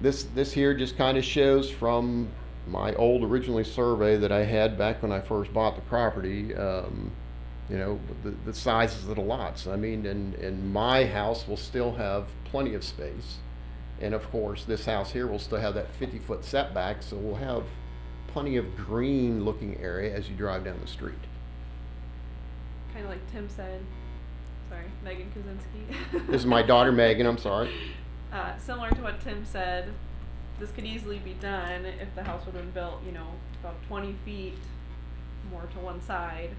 This here just kind of shows from my old originally survey that I had back when I first bought the property. You know, the sizes of the lots. I mean, and my house will still have plenty of space, and of course, this house here will still have that 50-foot setback, so we'll have plenty of green looking area as you drive down the street. Kind of like Tim said, sorry, Megan Kuzinski. This is my daughter Megan, I'm sorry. Similar to what Tim said, this could easily be done if the house would have been built, you know, about 20 feet more to one side.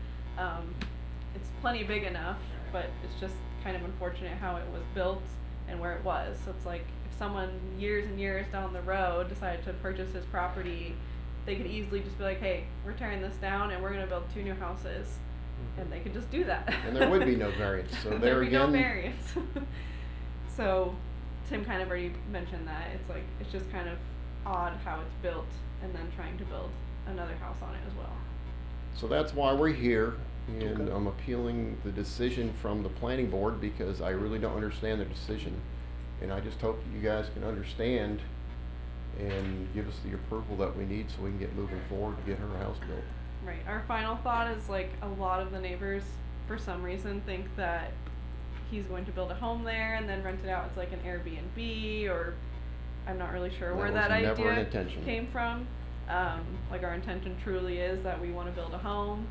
It's plenty big enough, but it's just kind of unfortunate how it was built and where it was. So it's like, if someone years and years down the road decided to purchase this property, they could easily just be like, hey, we're tearing this down and we're going to build 2 new houses. And they could just do that. And there would be no variance. So there There'd be again. no variance. So Tim kind of already mentioned that. It's like, it's just kind of odd how it's built and then trying to build another house on it as well. So that's why we're here, and I'm appealing the decision from the planning board because I really don't understand the decision. And I just hope that you guys can understand and give us the approval that we need so we can get moving forward to get her house built. Right. Our final thought is, like, a lot of the neighbors, for some reason, think that he's going to build a home there and then rent it out as like an Airbnb, or I'm not really sure where that never an idea intention. came from. Like, our intention truly is that we want to build a home.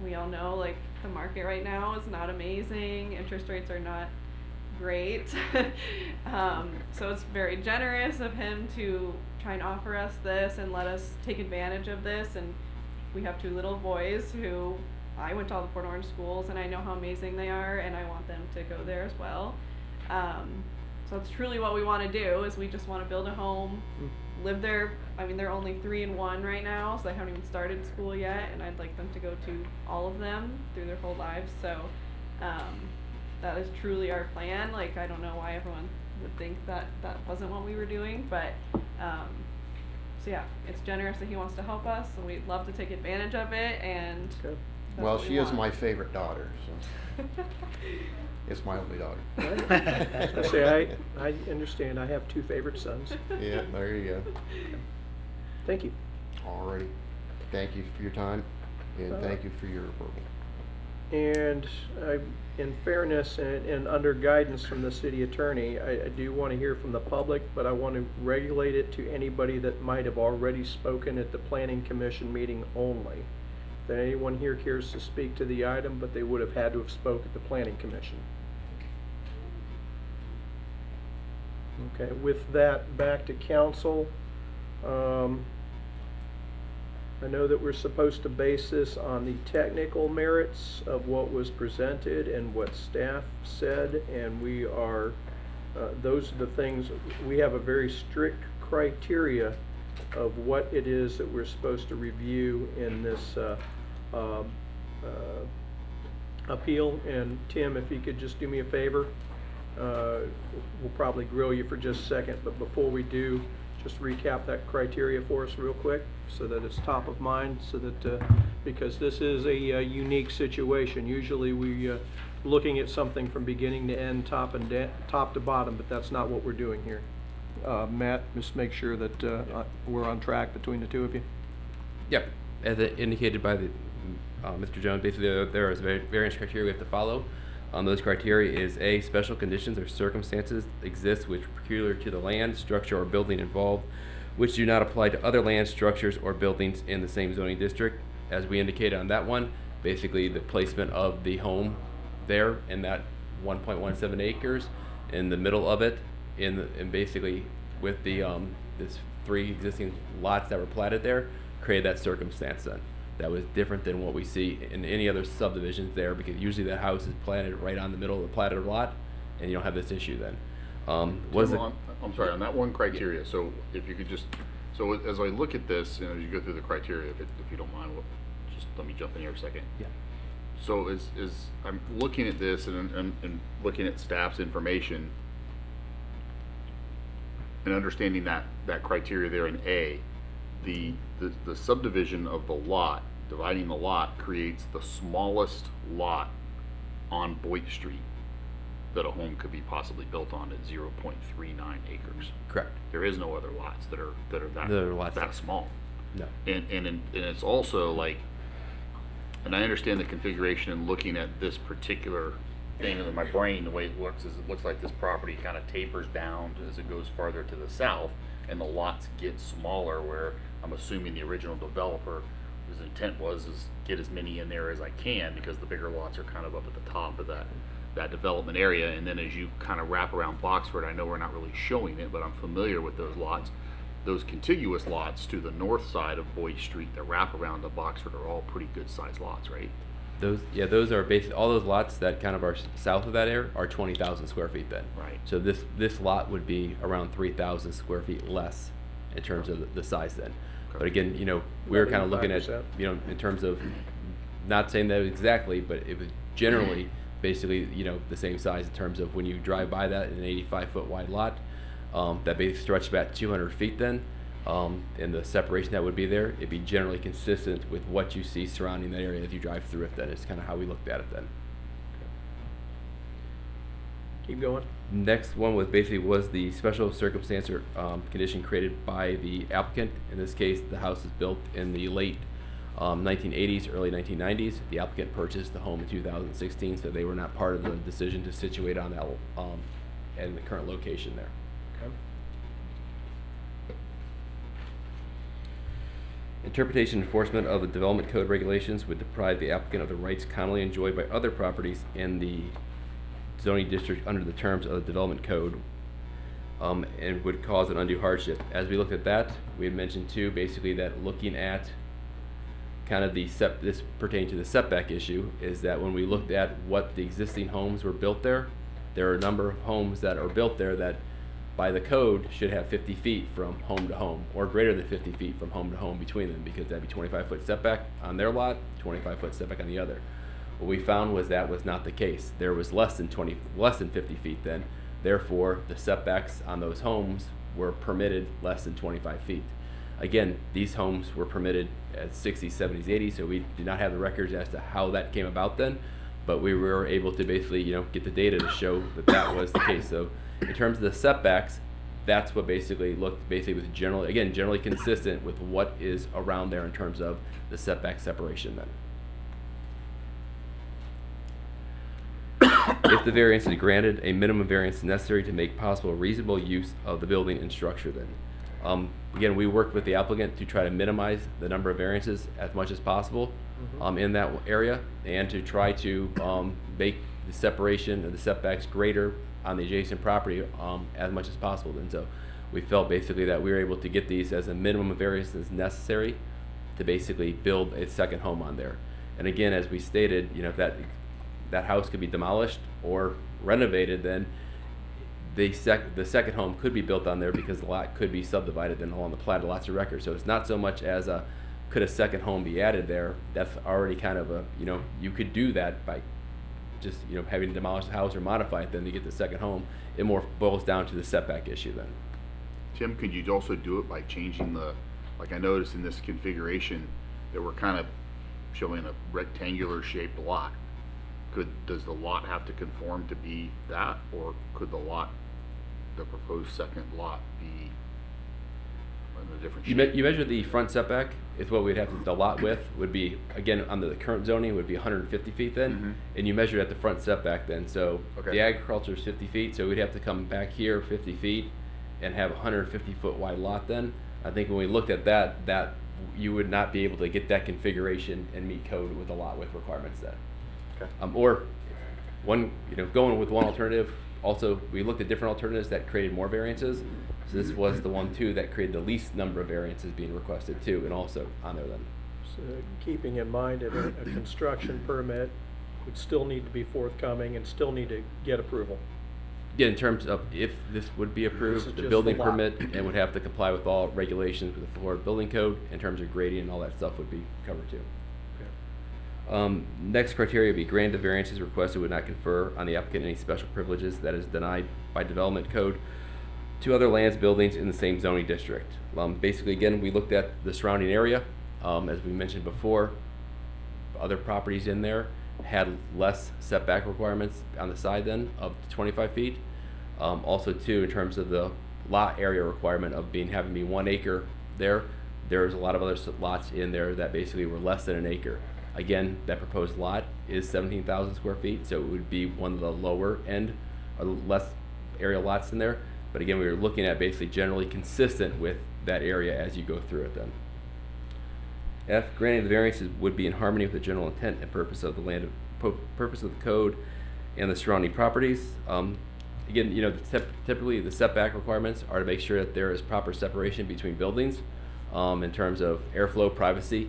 We all know, like, the market right now is not amazing. Interest rates are not great. So it's very generous of him to try and offer us this and let us take advantage of this. And we have 2 little boys who, I went to all the Port Orange schools and I know how amazing they are, and I want them to go there as well. So that's truly what we want to do, is we just want to build a home, live there. I mean, they're only 3 and 1 right now, so they haven't even started school yet, and I'd like them to go to all of them through their whole lives. So that is truly our plan. Like, I don't know why everyone would think that that wasn't what we were doing, but so yeah, it's generous that he wants to help us, and we'd love to take advantage of it. And that's Well, what we she is want. my favorite daughter, so it's my only daughter. I say, I understand. I have 2 favorite sons. Yeah, there you go. Thank you. Alrighty. Thank you for your time, and thank you for your approval. And in fairness and under guidance from the city attorney, I do want to hear from the public, but I want to regulate it to anybody that might have already spoken at the planning commission meeting only. If anyone here cares to speak to the item, but they would have had to have spoke at the planning commission. Okay, with that, back to council. I know that we're supposed to base this on the technical merits of what was presented and what staff said, and we are, those are the things, we have a very strict criteria of what it is that we're supposed to review in this appeal. And Tim, if you could just do me a favor, we'll probably grill you for just a second, but before we do, just recap that criteria for us real quick so that it's top of mind, so that because this is a unique situation. Usually we looking at something from beginning to end, top to bottom, but that's not what we're doing here. Matt, just make sure that we're on track between the two of you. Yep, as indicated by the Mr. Jones, basically there is various criteria we have to follow. Those criteria is A, special conditions or circumstances exist which are peculiar to the land, structure, or building involved, which do not apply to other land, structures, or buildings in the same zoning district. As we indicated on that one, basically the placement of the home there in that 1.17 acres in the middle of it, and basically with the this 3 existing lots that were platted there, created that circumstance then. That was different than what we see in any other subdivisions there, because usually that house is planted right on the middle of the platted lot, and you don't have this issue then. I'm sorry, on that one criteria, so if you could just, so as I look at this, as you go through the criteria, if you don't mind, just let me jump in here a second. Yeah. So as I'm looking at this and looking at staff's information and understanding that criteria there in A, the subdivision of the lot, dividing the lot, creates the smallest lot on Boyd Street that a home could be possibly built on at 0.39 acres. Correct. There is no other lots that are that small. No. And it's also like, and I understand the configuration and looking at this particular thing in my brain, the way it looks is it looks like this property kind of tapers down as it goes farther to the south, and the lots get smaller, where I'm assuming the original developer, his intent was is get as many in there as I can, because the bigger lots are kind of up at the top of that development area. And then as you kind of wrap around Boxford, I know we're not really showing it, but I'm familiar with those lots. Those contiguous lots to the north side of Boyd Street that wrap around to Boxford are all pretty good sized lots, right? Those are basically, all those lots that kind of are south of that area are 20,000 square feet then. Right. So this lot would be around 3,000 square feet less in terms of the size then. Okay. But again, we were kind of looking at, 5%. in terms of, not saying that exactly, but it was generally basically, the same size in terms of when you drive by that in an 85-foot wide lot, that basically stretched about 200 feet then, and the separation that would be there, it'd be generally consistent with what you see surrounding that area as you drive through it then. It's kind of how we looked at it then. Keep going. Next one was the special circumstance or condition created by the applicant. In this case, the house is built in the late 1980s, early 1990s. The applicant purchased the home in 2016, so they were not part of the decision to situate on that and the current location there. Okay. Interpretation and enforcement of the development code regulations would deprive the applicant of the rights commonly enjoyed by other properties in the zoning district under the terms of the development code, and would cause an undue hardship. As we looked at that, we had mentioned too, basically, that looking at kind of this pertaining to the setback issue, is that when we looked at what the existing homes were built there are a number of homes that are built there that by the code should have 50 feet from home to home, or greater than 50 feet from home to home between them, because that'd be 25-foot setback on their lot, 25-foot setback on the other. What we found was that was not the case. There was less than 50 feet then. Therefore, the setbacks on those homes were permitted less than 25 feet. Again, these homes were permitted at 60s, 70s, 80s, so we did not have the records as to how that came about then, but we were able to basically, get the data to show that that was the case. So in terms of the setbacks, that's what basically was generally consistent with what is around there in terms of the setback separation then. If the variance is granted, a minimum variance is necessary to make possible reasonable use of the building and structure then. Again, we worked with the applicant to try to minimize the number of variances as much as possible in that area, and to try to make the separation of the setbacks greater on the adjacent property as much as possible. And so we felt basically that we were able to get these as a minimum of variances necessary to basically build a second home on there. And again, as we stated, you know, if that house could be demolished or renovated, then the second home could be built on there because the lot could be subdivided then along the plat of lots of records. So it's not so much as could a second home be added there. That's already kind of a, you know, you could do that by just, you know, having to demolish the house or modify it then to get the second home. It more boils down to the setback issue then. Tim, could you also do it by changing like I noticed in this configuration that we're kind of showing a rectangular shaped lot. Does the lot have to conform to be that, or could the proposed second lot be in a different shape? You measure the front setback, is what we'd have to, the lot width would be, again, under the current zoning, would be 150 feet then, and you measure it at the front setback then, so Okay. the agriculture is 50 feet, so we'd have to come back here 50 feet and have a 150 foot wide lot then. I think when we looked at that you would not be able to get that configuration and meet code with the lot width requirements then. Okay. Or one, you know, going with one alternative, also we looked at different alternatives that created more variances. So this was the one too that created the least number of variances being requested too, and also on there then. So keeping in mind that a construction permit would still need to be forthcoming and still need to get approval. Yeah, in terms of if this would be This is approved, the just building the lot. permit and would have to comply with all regulations with the Florida Building Code in terms of grading and all that stuff would be covered too. Next criteria would be grant of variances requested would not confer on the applicant any special privileges that is denied by development code to other lands, buildings in the same zoning district. Basically, again, we looked at the surrounding area. As we mentioned before, other properties in there had less setback requirements on the side then of 25 feet. Also too, in terms of the lot area requirement of having to be 1 acre there's a lot of other lots in there that basically were less than an acre. Again, that proposed lot is 17,000 square feet, so it would be one of the lower end or less area lots in there. But again, we were looking at basically generally consistent with that area as you go through it then. F, granting the variances would be in harmony with the general intent and purpose of the land, purpose of the code and the surrounding properties. Again, you know, typically the setback requirements are to make sure that there is proper separation between buildings in terms of airflow, privacy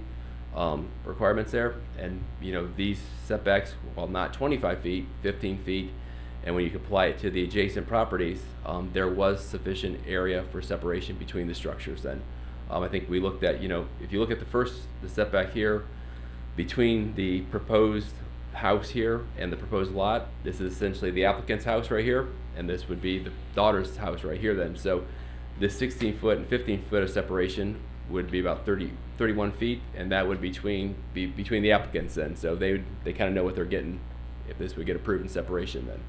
requirements there. And, you know, these setbacks, while not 25 feet, 15 feet, and when you apply it to the adjacent properties, there was sufficient area for separation between the structures then. I think we looked at, you know, if you look at the setback here between the proposed house here and the proposed lot, this is essentially the applicant's house right here, and this would be the daughter's house right here then. So this 16 foot and 15 foot of separation would be about 31 feet, and that would be between the applicants then. So they kind of know what they're getting if this would get approved in separation then.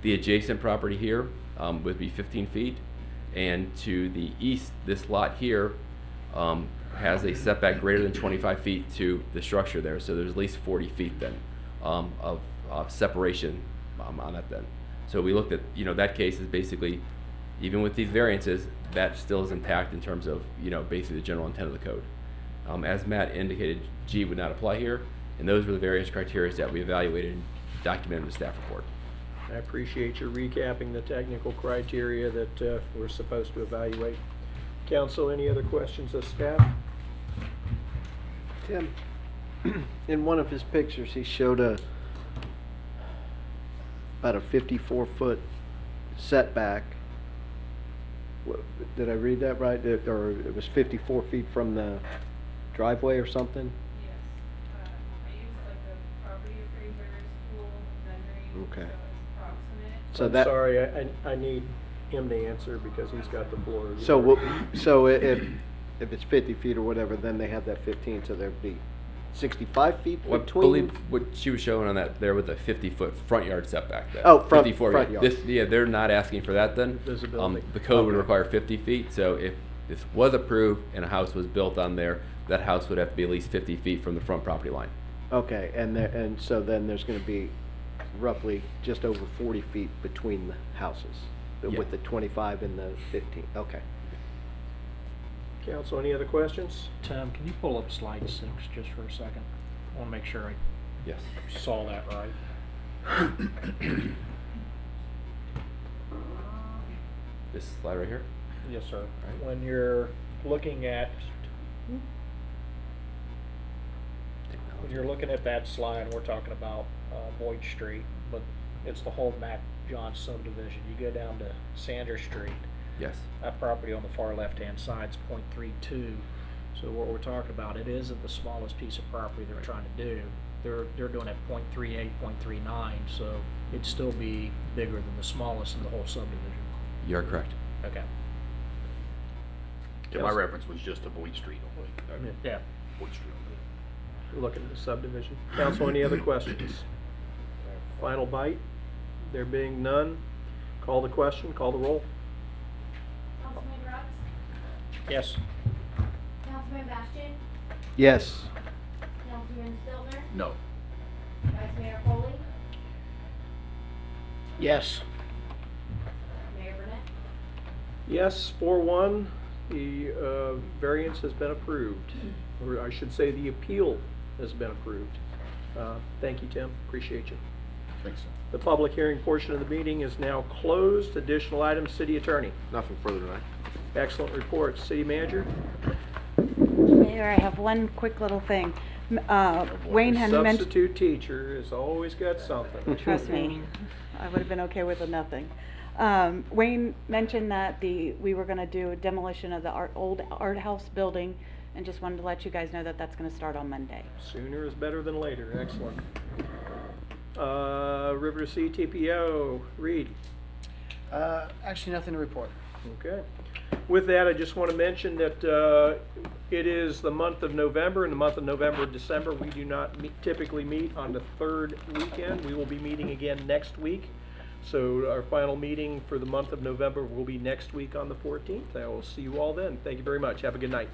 The adjacent property here would be 15 feet, and to the east, this lot here has a setback greater than 25 feet to the structure there, so there's at least 40 feet then of separation on that then. So we looked at, you know, that case is basically, even with these variances, that still is intact in terms of, you know, basically the general intent of the code. As Matt indicated, G would not apply here, and those were the various criteria that we evaluated and documented in the staff report. I appreciate your recapping the technical criteria that we're supposed to evaluate. Council, any other questions of staff? Tim, in one of his pictures, he showed about a 54-foot setback. Did I read that right? Or it was 54 feet from the driveway or something? Yes. I used like a property appraiser's tool rendering. Okay. So it's approximate. So I'm that. sorry, I need him to answer because he's got the floor. So if it's 50 feet or whatever, then they have that 15, so there'd be 65 feet Well, I between. believe what she was showing on that there with a 50-foot front yard setback. Then. Oh, front 54, yard. yeah, they're not asking for that then. Visibility. The code would Okay. require 50 feet, so if this was approved and a house was built on there, that house would have to be at least 50 feet from the front property line. Okay, and so then there's going to be roughly just over 40 feet between the houses, Yeah. with the 25 and the 15. Okay. Council, any other questions? Tim, can you pull up slide 6 just for a second? I want to make sure I Yes. saw that right. This slide right here? Yes, sir. When you're looking at, that slide, we're talking about Boyd Street, but it's the whole Mac John subdivision. You go down to Sanders Street. Yes. That property on the far left-hand side is .32. So what we're talking about, it isn't the smallest piece of property they're trying to do. They're doing it .38, .39, so it'd still be bigger than the smallest in the whole subdivision. You're correct. Okay. Yeah, my reference was just to Boyd Street only. Yeah. Boyd Street only. Looking at the subdivision. Council, any other questions? Final bite? There being none, call the question, call the roll. Councilman Grubbs, Yes. Councilman Bastian, Yes. Councilman Stillner, No. Vice Mayor Foley, Yes. Mayor Burnett. Yes, 4-1, the variance has been approved, or I should say the appeal has been approved. Thank you, Tim, appreciate you. Thanks. The public hearing portion of the meeting is now closed. Additional items, city attorney. Nothing further tonight. Excellent report. City manager? Mayor, I have one quick little thing. Wayne had mentioned, Substitute teacher has always got something. trust me, I would have been okay with a nothing. Wayne mentioned that we were gonna do a demolition of the old art house building, and just wanted to let you guys know that that's gonna start on Monday. Sooner is better than later. Excellent. River to Sea TPO, Reed. Actually, nothing to report. Okay. With that, I just want to mention that it is the month of November. In the month of November and December, we do not typically meet on the third weekend. We will be meeting again next week. So our final meeting for the month of November will be next week on the 14th. I will see you all then. Thank you very much. Have a good night.